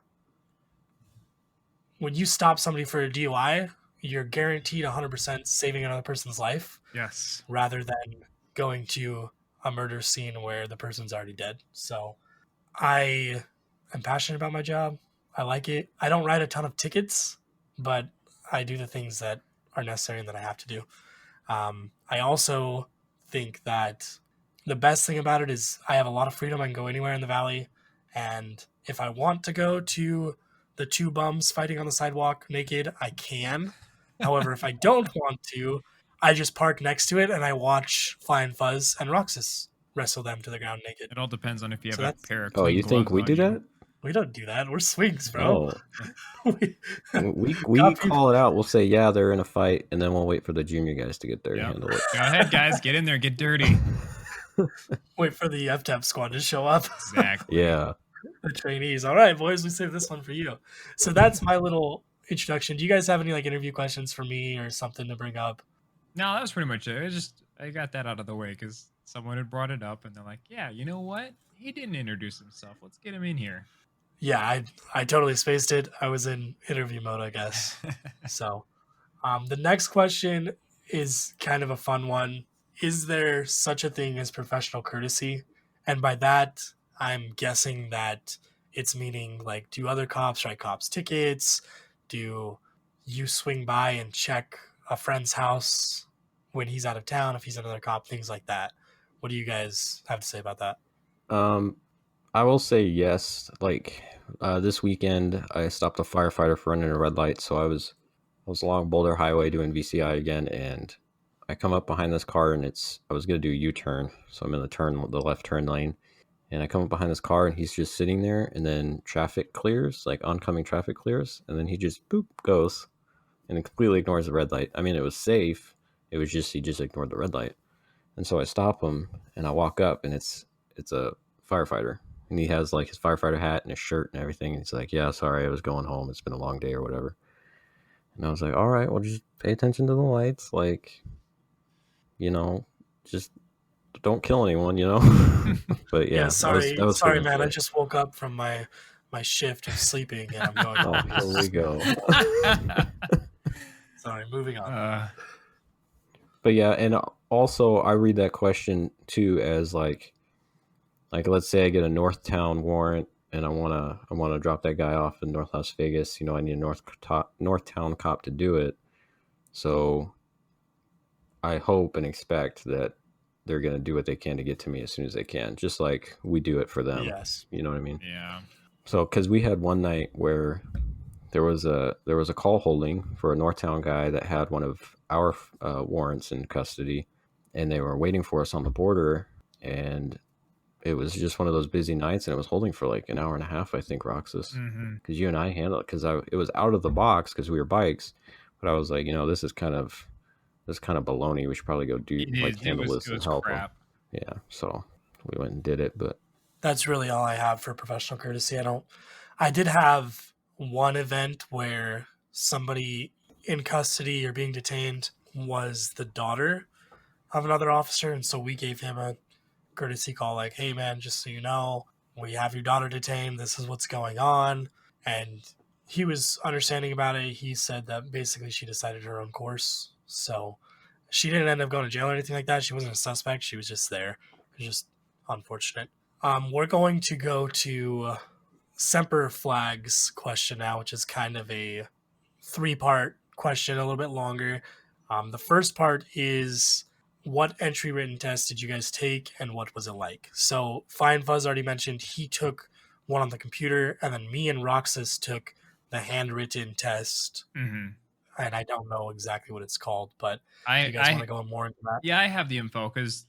stop somebody for a DUI, you're guaranteed 100% saving another person's life. Yes. Rather than going to a murder scene where the person's already dead. So I am passionate about my job. I like it. I don't write a ton of tickets, but I do the things that are necessary and that I have to do. I also think that the best thing about it is I have a lot of freedom. I can go anywhere in the valley. And if I want to go to the two bums fighting on the sidewalk naked, I can. However, if I don't want to, I just park next to it and I watch Flying Fuzz and Roxas wrestle them to the ground naked. It all depends on if you have So a pair of Oh, clean you think gloves we on do you. that? We don't do that. We're swings, bro. Oh, we Copy. call it out. We'll say, yeah, they're in a fight, and then we'll wait for the junior guys to get there and Yep. handle it. Go ahead, guys. Get in there. Get dirty. Wait for the FTAP squad to show up. Exactly. Yeah. The trainees. All right, boys, we saved this one for you. So that's my little introduction. Do you guys have any interview questions for me or something to bring up? No, that was pretty much it. I got that out of the way because someone had brought it up and they're like, yeah, you know what? He didn't introduce himself. Let's get him in here. Yeah, I totally spaced it. I was in interview mode, I guess. So the next question is kind of a fun one. Is there such a thing as professional courtesy? And by that, I'm guessing that it's meaning do other cops write cops tickets? Do you swing by and check a friend's house when he's out of town, if he's another cop, things like that? What do you guys have to say about that? I will say yes. This weekend, I stopped a firefighter for running a red light. So I was along Boulder Highway doing VCI again, and I come up behind this car, and I was gonna do a U-turn. So I'm in the left turn lane, and I come up behind this car, and he's just sitting there, and then traffic clears, oncoming traffic clears, and then he just boop goes, and it completely ignores the red light. I mean, it was safe. It was just he just ignored the red light, and so I stop him, and I walk up, and it's a firefighter. And he has his firefighter hat and his shirt and everything. And he's like, yeah, sorry, I was going home. It's been a long day or whatever. And I was like, all right, well, just pay attention to the lights. Just don't kill anyone, But yeah, sorry, that was sorry, man. I just woke up from my shift of sleeping and I'm going home. Oh, here we go. Sorry, moving on. But yeah, and also I read that question too as let's say I get a Northtown warrant and I wanna drop that guy off in North Las Vegas. I need a Northtown cop to do it. So I hope and expect that they're gonna do what they can to get to me as soon as they can, just like we do it for them. Yes. You know what I mean? Yeah. So because we had one night where there was a call holding for a Northtown guy that had one of our warrants in custody, and they were waiting for us on the border, and it was just one of those busy nights, and it was holding for an hour and a half, I think, Roxas, because you and I handled it, because it was out of the box because we were bikes, but I was like, this is kind of baloney. We should probably go handle this and help him. Yeah, so we went and did it, but That's really all I have for professional courtesy. I did have one event where somebody in custody or being detained was the daughter of another officer, and so we gave him a courtesy call like, hey man, just so you know, we have your daughter detained, this is what's going on. And he was understanding about it. He said that basically she decided her own course, so she didn't end up going to jail or anything like that. She wasn't a suspect, she was just there. It was just unfortunate. We're going to go to semper flags question now, which is kind of a 3-part question, a little bit longer. The first part is, what entry written test did you guys take and what was it like? So Fine Fuzz already mentioned he took one on the computer, and then me and Roxas took the handwritten test. Mm-hmm. And I don't know exactly what it's called, but you guys want to go more into that? Yeah, I have the info because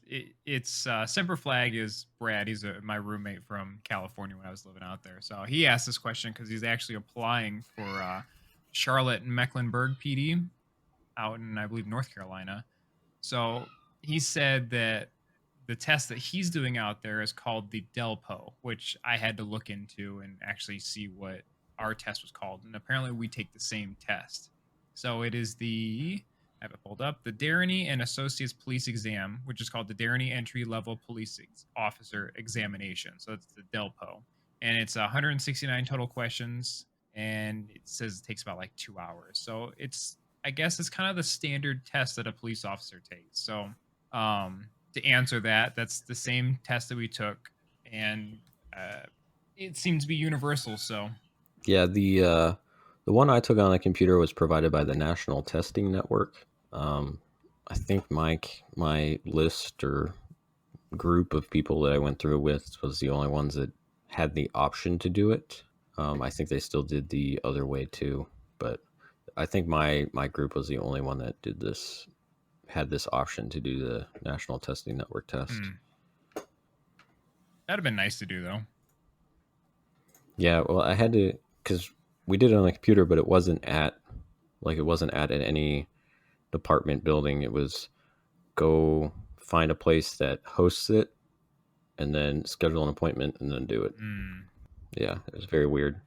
it's Semper Flag is Brad. He's my roommate from California when I was living out there. So he asked this question because he's actually applying for Charlotte and Mecklenburg PD out in, I believe, North Carolina. So he said that the test that he's doing out there is called the DELPO, which I had to look into and actually see what our test was called. And apparently we take the same test. So it is I have it pulled up, the Darney and Associates Police Exam, which is called the Darney Entry Level Police Officer Examination. So it's the DELPO. And it's 169 total questions, and it says it takes about like 2 hours. So I guess it's kind of the standard test that a police officer takes. So to answer that, that's the same test that we took, and it seems to be universal. So yeah, the one I took on a computer was provided by the National Testing Network. I think my list or group of people that I went through with was the only ones that had the option to do it. I think they still did the other way too, but I think my group was the only one that had this option to do the National Testing Network test. That'd have been nice to do, though. Yeah, well, I had to, because we did it on the computer, but it wasn't at any department building. It was go find a place that hosts it and then schedule an appointment and then do it. Yeah, it was very weird.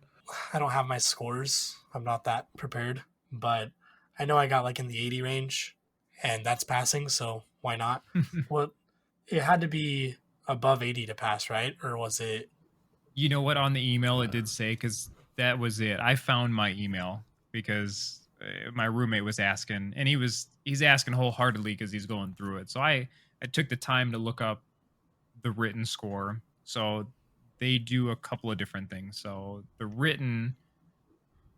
I don't have my scores. I'm not that prepared, but I know I got like in the 80 range, and that's passing, so why not? Well, it had to be above 80 to pass, right? Or was it? You know what? On the email, it did say, because that was it. I found my email because my roommate was asking, and he's asking wholeheartedly because he's going through it. So I took the time to look up the written score. So they do a couple of different things. So the written,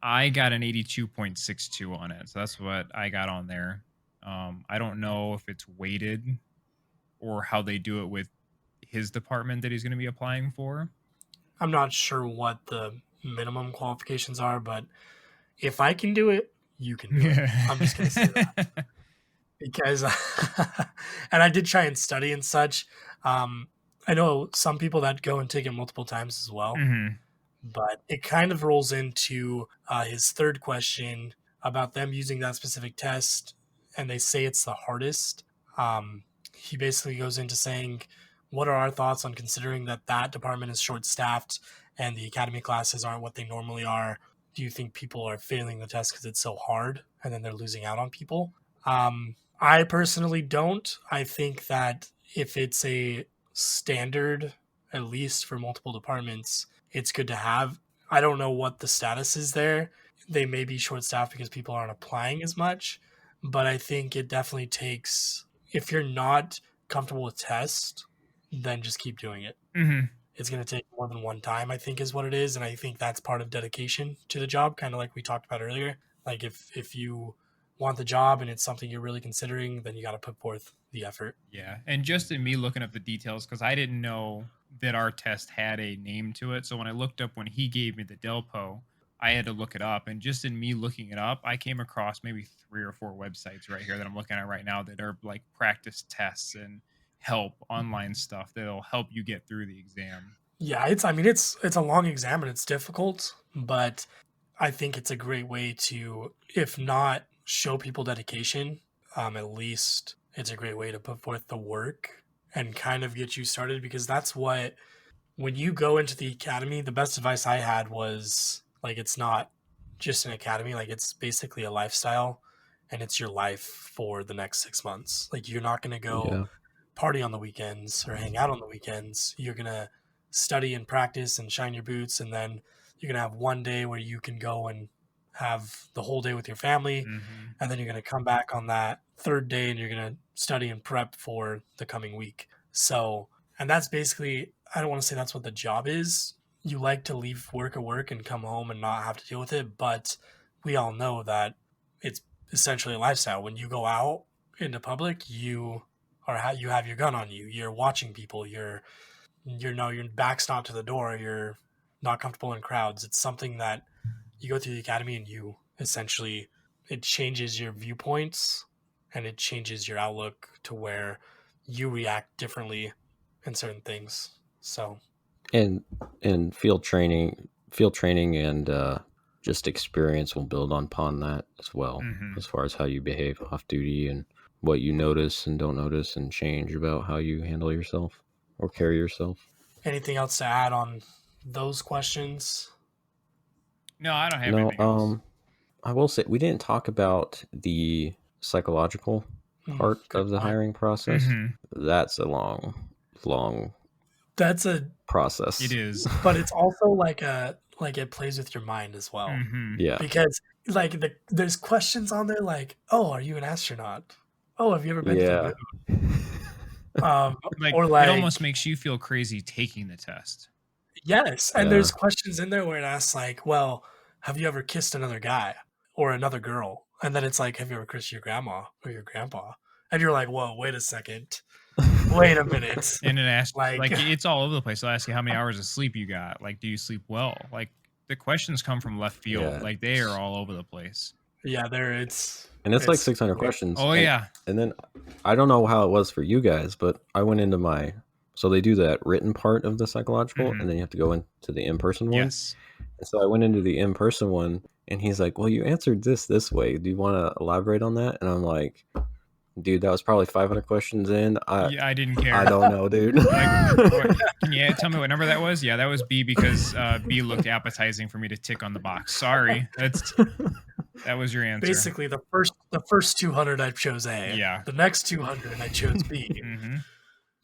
I got an 82.62 on it. So that's what I got on there. I don't know if it's weighted or how they do it with his department that he's going to be applying for. I'm not sure what the minimum qualifications are, but if I can do it, you can do it. I'm just going to say that. Because, and I did try and study and such. I know some people that go and take it multiple times as well, but it kind of rolls into his third question about them using that specific test, and they say it's the hardest. He basically goes into saying, what are our thoughts on considering that department is short-staffed and the academy classes aren't what they normally are? Do you think people are failing the test because it's so hard and then they're losing out on people? I personally don't. I think that if it's a standard, at least for multiple departments, it's good to have. I don't know what the status is there. They may be short-staffed because people aren't applying as much, but I think it definitely takes, if you're not comfortable with tests, then just keep doing it. It's going to take more than one time, I think, is what it is. And I think that's part of dedication to the job, kind of like we talked about earlier. Like if you want the job and it's something you're really considering, then you got to put forth the effort. Yeah. And just in me looking up the details, because I didn't know that our test had a name to it. So when I looked up when he gave me the DELPO, I had to look it up. And just in me looking it up, I came across maybe 3 or 4 websites right here that I'm looking at right now that are like practice tests and help online stuff that'll help you get through the exam. Yeah, it's a long exam and it's difficult, but I think it's a great way to, if not show people dedication, at least it's a great way to put forth the work and kind of get you started, because that's what when you go into the academy, the best advice I had was like, it's not just an academy, like it's basically a lifestyle and it's your life for the next 6 months. Like you're not going to go Yeah. party on the weekends or hang out on the weekends. You're going to study and practice and shine your boots. And then you're going to have one day where you can go and have the whole day with your family. And then you're going to come back on that third day and you're going to study and prep for the coming week. So, and that's basically, I don't want to say that's what the job is. You like to leave work at work and come home and not have to deal with it. But we all know that it's essentially a lifestyle. When you go out into public, you have your gun on you. You're watching people. Your back's not to the door. You're not comfortable in crowds. It's something that you go through the academy and you essentially, it changes your viewpoints and it changes your outlook to where you react differently in certain things. So, and field training and just experience will build upon that as well, as far as how you behave off duty and what you notice and don't notice and change about how you handle yourself or carry yourself. Anything else to add on those questions? No, I don't have anything else. I will say we didn't talk about the psychological part of the hiring process. That's a long that's a process. It is, but it's also like it plays with your mind as well. Yeah, because like there's questions on there like, oh, are you an astronaut? Oh, have you ever been to the moon? Or it almost makes you feel crazy taking the test. Yes, and there's questions in there where it asks like, well, have you ever kissed another guy or another girl? And then it's like, have you ever kissed your grandma or your grandpa? And you're like, whoa, wait a second. Wait a minute. And it asks, like it's all over the place. They'll ask you how many hours of sleep you got. Like, do you sleep well? Like, the questions come from left field. Yeah. Like, they are all over the place. Yeah, it's like 600 questions. Oh, yeah. And then I don't know how it was for you guys, but I went into so they do that written part of the psychological, and then you have to go into the in-person one. Yes. And so I went into the in-person one, and he's like, well, you answered this way. Do you want to elaborate on that? And I'm like, dude, that was probably 500 questions in. I didn't care. I don't know, dude. Can you tell me what number that was? Yeah, that was B because B looked appetizing for me to tick on the box. Sorry. That was your answer. Basically, the first 200 I chose A. Yeah. The next 200 I chose B.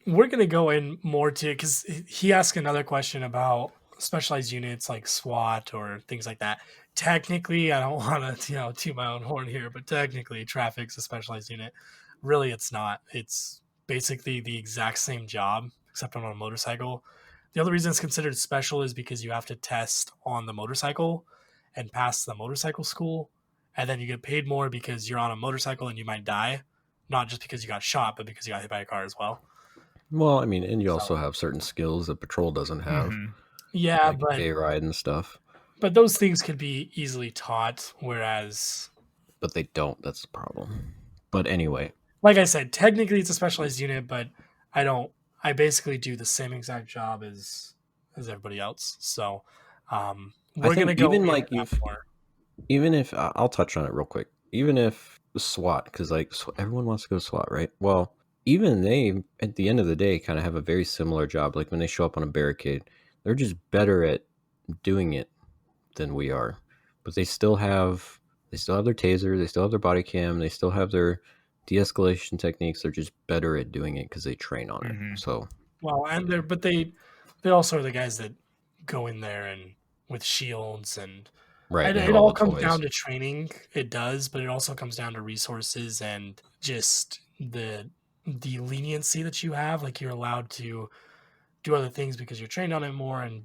We're going to go in more to, because he asked another question about specialized units like SWAT or things like that. Technically, I don't want to, toot my own horn here, but technically traffic's a specialized unit. Really, it's not. It's basically the exact same job, except on a motorcycle. The other reason it's considered special is because you have to test on the motorcycle and pass the motorcycle school. And then you get paid more because you're on a motorcycle and you might die. Not just because you got shot, but because you got hit by a car as well. Well, I mean, and you also have certain skills that patrol doesn't have. Yeah, like but day ride and stuff. But those things could be easily taught, whereas... But they don't. That's the problem. But anyway. Like I said, technically it's a specialized unit, but I basically do the same exact job as everybody else. So we're going to go even like even if I'll touch on it real quick. Even if SWAT, because like everyone wants to go SWAT, right? Well, even they, at the end of the day, kind of have a very similar job. Like when they show up on a barricade, they're just better at doing it than we are. But they still have their taser, they still have their body cam, they still have their de-escalation techniques. They're just better at doing it because they train on it. So they also are the guys that go in there and with shields and right. It all comes down to training. It does, but it also comes down to resources and just the leniency that you have. Like you're allowed to do other things because you're trained on it more and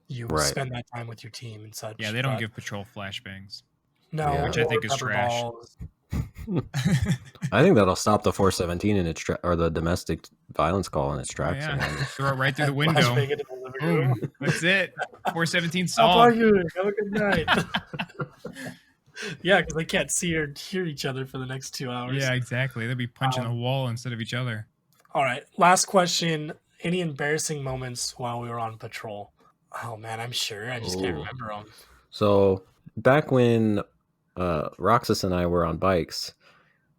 you spend that time with your team and such. Yeah, they don't give patrol flashbangs. No, which I think is trash. I think that'll stop the 417 in its or the domestic violence call in its tracks. Throw it right through the window. Boom. That's it. 417 solved. Have a good night. Yeah, because they can't see or hear each other for the next 2 hours. Yeah, exactly. They'll be punching the wall instead of each other. All right. Last question. Any embarrassing moments while we were on patrol? Oh, man, I'm sure. I just can't remember them. So back when Roxas and I were on bikes,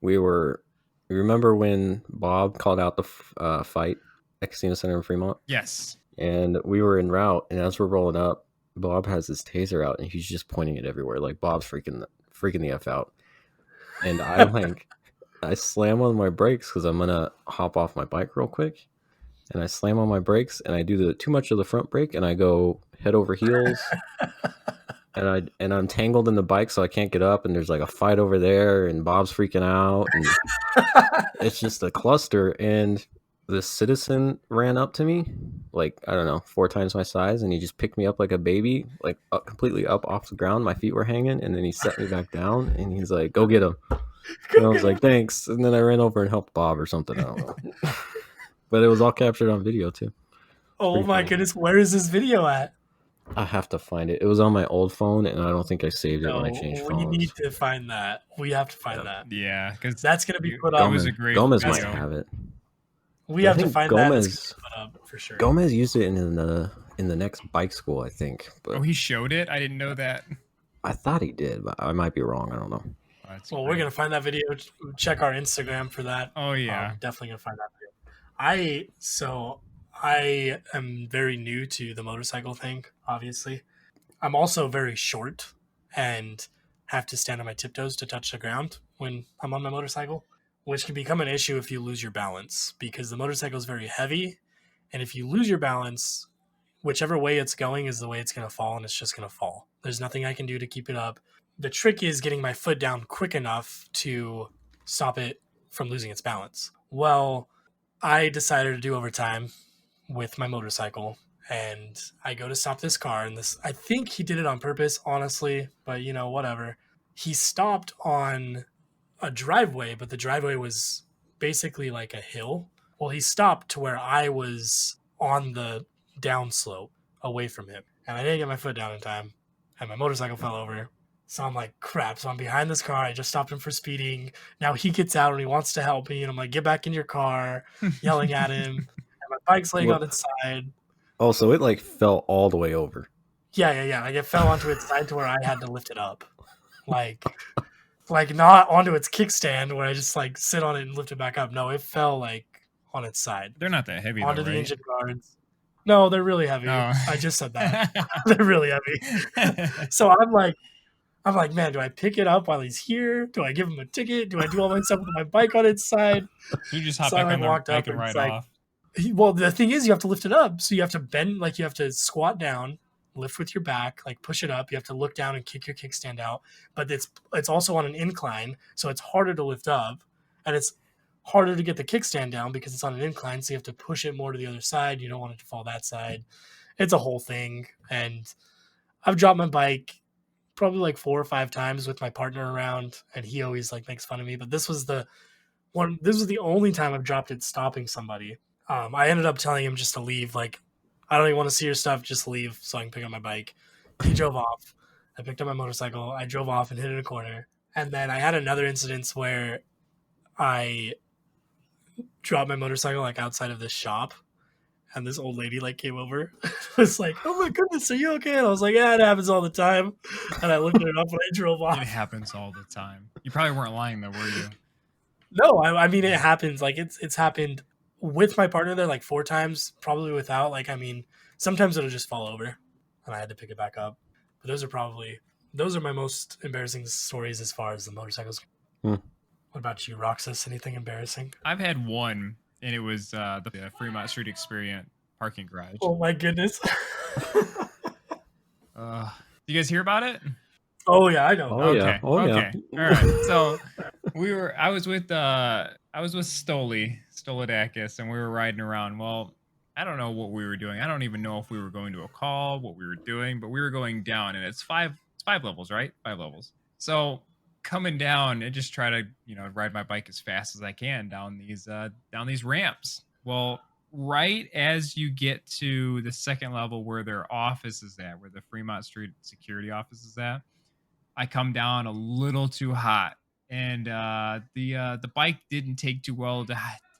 remember when Bob called out the fight at Casino Center in Fremont? Yes. And we were en route, and as we're rolling up, Bob has his taser out, and he's just pointing it everywhere. Like, Bob's freaking the F out. And I slam on my brakes because I'm going to hop off my bike real quick. And I slam on my brakes, and I do too much of the front brake, and I go head over heels. And I'm tangled in the bike, so I can't get up, and there's like a fight over there, and Bob's freaking out, and it's just a cluster. And this citizen ran up to me, like, I don't know, 4 times my size, and he just picked me up like a baby, like completely up off the ground. My feet were hanging, and then he set me back down, and he's like, "Go get him." And I was like, "Thanks." And then I ran over and helped Bob or something. I don't know. But it was all captured on video too. Oh my goodness, where is this video at? I have to find it. It was on my old phone, and I don't think I saved it when I changed phones. We need to find that. We have to find that. Yeah, because that's going to be put up. Gomez might have it. We have to find Gomez, that. Put up for sure. Gomez used it in the next bike school, I think. But he showed it? I didn't know that. I thought he did, but I might be wrong. I don't know. Well, we're going to find that video. Check our Instagram for that. Oh, yeah. Definitely going to find that video. I am very new to the motorcycle thing, obviously. I'm also very short and have to stand on my tiptoes to touch the ground when I'm on my motorcycle, which can become an issue if you lose your balance because the motorcycle is very heavy. And if you lose your balance, whichever way it's going is the way it's going to fall, and it's just going to fall. There's nothing I can do to keep it up. The trick is getting my foot down quick enough to stop it from losing its balance. Well, I decided to do overtime with my motorcycle, and I go to stop this car, and I think he did it on purpose, honestly, but whatever. He stopped on a driveway, but the driveway was basically like a hill. Well, he stopped to where I was on the downslope away from him, and I didn't get my foot down in time, and my motorcycle fell over. So I'm like, crap. So I'm behind this car. I just stopped him for speeding. Now he gets out and he wants to help me, and I'm like, get back in your car, yelling at him, and my bike's laying on its side. Oh, so it like fell all the way over. Yeah. Like it fell onto its side to where I had to lift it up. Like not onto its kickstand where I just like sit on it and lift it back up. No, it fell like on its side. They're not that heavy onto though, the right? engine guards. No, they're really heavy. Oh. I just said that. They're really heavy. So I'm like, man, do I pick it up while he's here? Do I give him a ticket? Do I do all my stuff with my bike on its side? You just hop back on the bike and ride off. Well, the thing is, you have to lift it up. So you have to bend, like you have to squat down, lift with your back, like push it up. You have to look down and kick your kickstand out. But it's also on an incline, so it's harder to lift up. And it's harder to get the kickstand down because it's on an incline, so you have to push it more to the other side. You don't want it to fall that side. It's a whole thing. And I've dropped my bike probably like 4 or 5 times with my partner around, and he always like makes fun of me. But this was the only time I've dropped it stopping somebody. I ended up telling him just to leave. Like, I don't even want to see your stuff. Just leave so I can pick up my bike. He drove off. I picked up my motorcycle. I drove off and hit it in a corner. And then I had another incident where I dropped my motorcycle like outside of this shop, and this old lady like came over. Was like, "Oh my goodness, are you okay?" And I was like, "Yeah, it happens all the time." And I looked it up and I drove off. It happens all the time. You probably weren't lying though, were you? No, I mean it happens. Like it's happened with my partner there like 4 times, probably without. Like, I mean, sometimes it'll just fall over and I had to pick it back up. But those are my most embarrassing stories as far as the motorcycles. What about you, Roxas? Anything embarrassing? I've had one, and it was the Fremont Street Experience parking garage. Oh my goodness. Do you guys hear about it? Oh yeah, I know. Oh okay. yeah. Oh okay. yeah. All right. So I was with Stolidakis, and we were riding around. Well, I don't know what we were doing. I don't even know if we were going to a call, what we were doing, but we were going down, and it's five levels, right? 5 levels. So coming down and just try to, ride my bike as fast as I can down these ramps. Well, right as you get to the second level where their office is at, where the Fremont Street security office is at, I come down a little too hot, and the bike didn't take too well to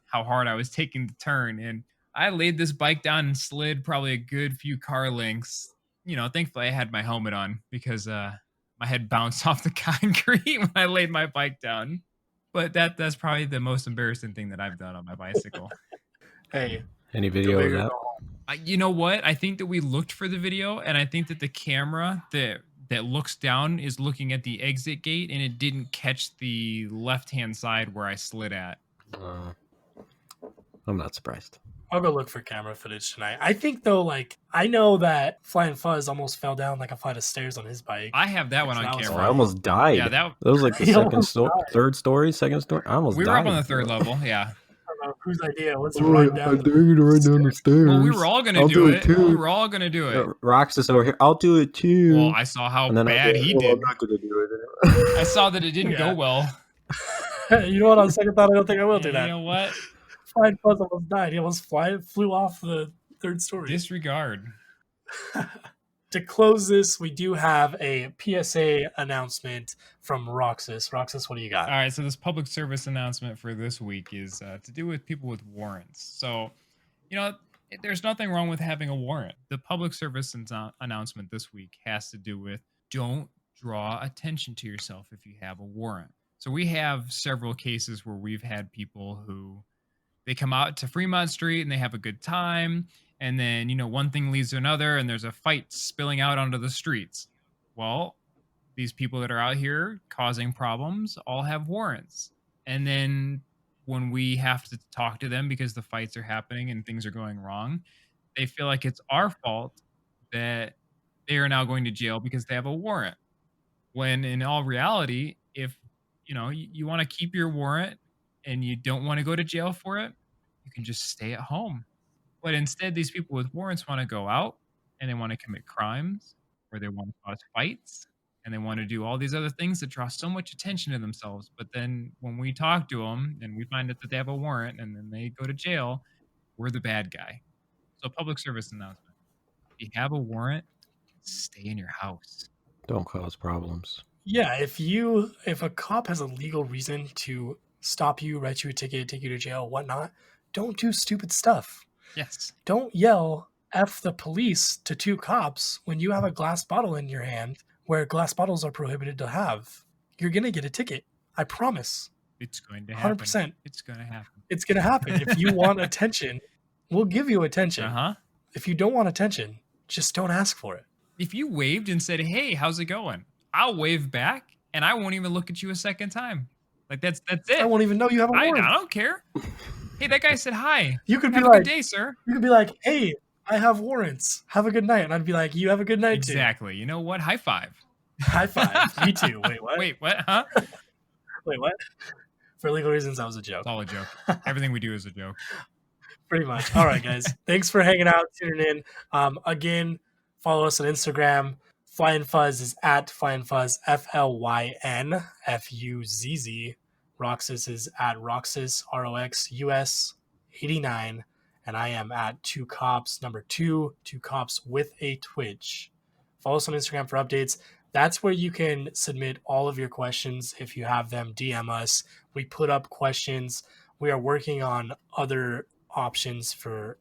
how hard I was taking the turn, and I laid this bike down and slid probably a good few car lengths. Thankfully I had my helmet on because my head bounced off the concrete when I laid my bike down. But that's probably the most embarrassing thing that I've done on my bicycle. Hey, any video of that? You know what? I think that we looked for the video, and I think that the camera that looks down is looking at the exit gate, and it didn't catch the left-hand side where I slid at. I'm not surprised. I'll go look for camera footage tonight. I think though, like I know that Flying Fuzz almost fell down like a flight of stairs on his bike. I have that one on That was camera. I almost died. Yeah, that was like the He second almost died. third story, second story. I almost we were died. up on the third level. Yeah. I don't know whose idea was to run down. I dare you to run down the stairs. Well, we were all gonna do it. We were all gonna do it. Roxas over here. I'll do it too. Well, I saw how And then bad he well, did. I'm not gonna do it. I saw that it didn't go well. You know what? On second thought, I don't think I will do You that. know what? Flying Fuzz almost died. He almost flew off the third story. Disregard. To close this, we do have a PSA announcement from Roxas. Roxas, what do you got? All right, so this public service announcement for this week is to do with people with warrants. So, there's nothing wrong with having a warrant. The public service announcement this week has to do with don't draw attention to yourself if you have a warrant. So we have several cases where we've had people who they come out to Fremont Street and they have a good time. And then, one thing leads to another and there's a fight spilling out onto the streets. Well, these people that are out here causing problems all have warrants. And then when we have to talk to them because the fights are happening and things are going wrong, they feel like it's our fault that they are now going to jail because they have a warrant. When in all reality, if you want to keep your warrant and you don't want to go to jail for it, you can just stay at home. But instead, these people with warrants want to go out and they want to commit crimes or they want to cause fights and they want to do all these other things that draw so much attention to themselves. But then when we talk to them and we find out that they have a warrant and then they go to jail, we're the bad guy. So public service announcement. If you have a warrant, stay in your house. Don't cause problems. Yeah, if a cop has a legal reason to stop you, write you a ticket, take you to jail, whatnot, don't do stupid stuff. Yes. Don't yell F the police to two cops when you have a glass bottle in your hand where glass bottles are prohibited to have. You're going to get a ticket. I promise. It's going to happen. 100%. It's going to happen. It's going to happen. If you want attention, we'll give you attention. Uh-huh. If you don't want attention, just don't ask for it. If you waved and said, "Hey, how's it going?" I'll wave back and I won't even look at you a second time. Like that's it. I won't even know you have a warrant. I don't care. Hey, that guy said hi. You could Have be a like, good day, sir. You could be like, "Hey, I have warrants. Have a good night." And I'd be like, "You have a good night too." Exactly. You know what? High five. High five. You too. Wait, what? Wait, what? Huh? Wait, what? For legal reasons, that was a joke. It's all a joke. Everything we do is a joke. Pretty much. All right, guys. Thanks for hanging out, tuning in. Again, follow us on Instagram. Flying Fuzz is at Flying Fuzz, FLYNFUZZ. Roxas is at Roxas, ROXUS 89. And I am at 2cops, number 2 cops with a Twitch. Follow us on Instagram for updates. That's where you can submit all of your questions. If you have them, DM us. We put up questions. We are working on other options for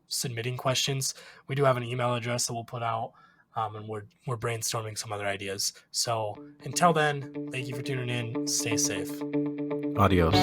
submitting questions. We do have an email address that we'll put out, and we're brainstorming some other ideas. So until then, thank you for tuning in. Stay safe. Adios.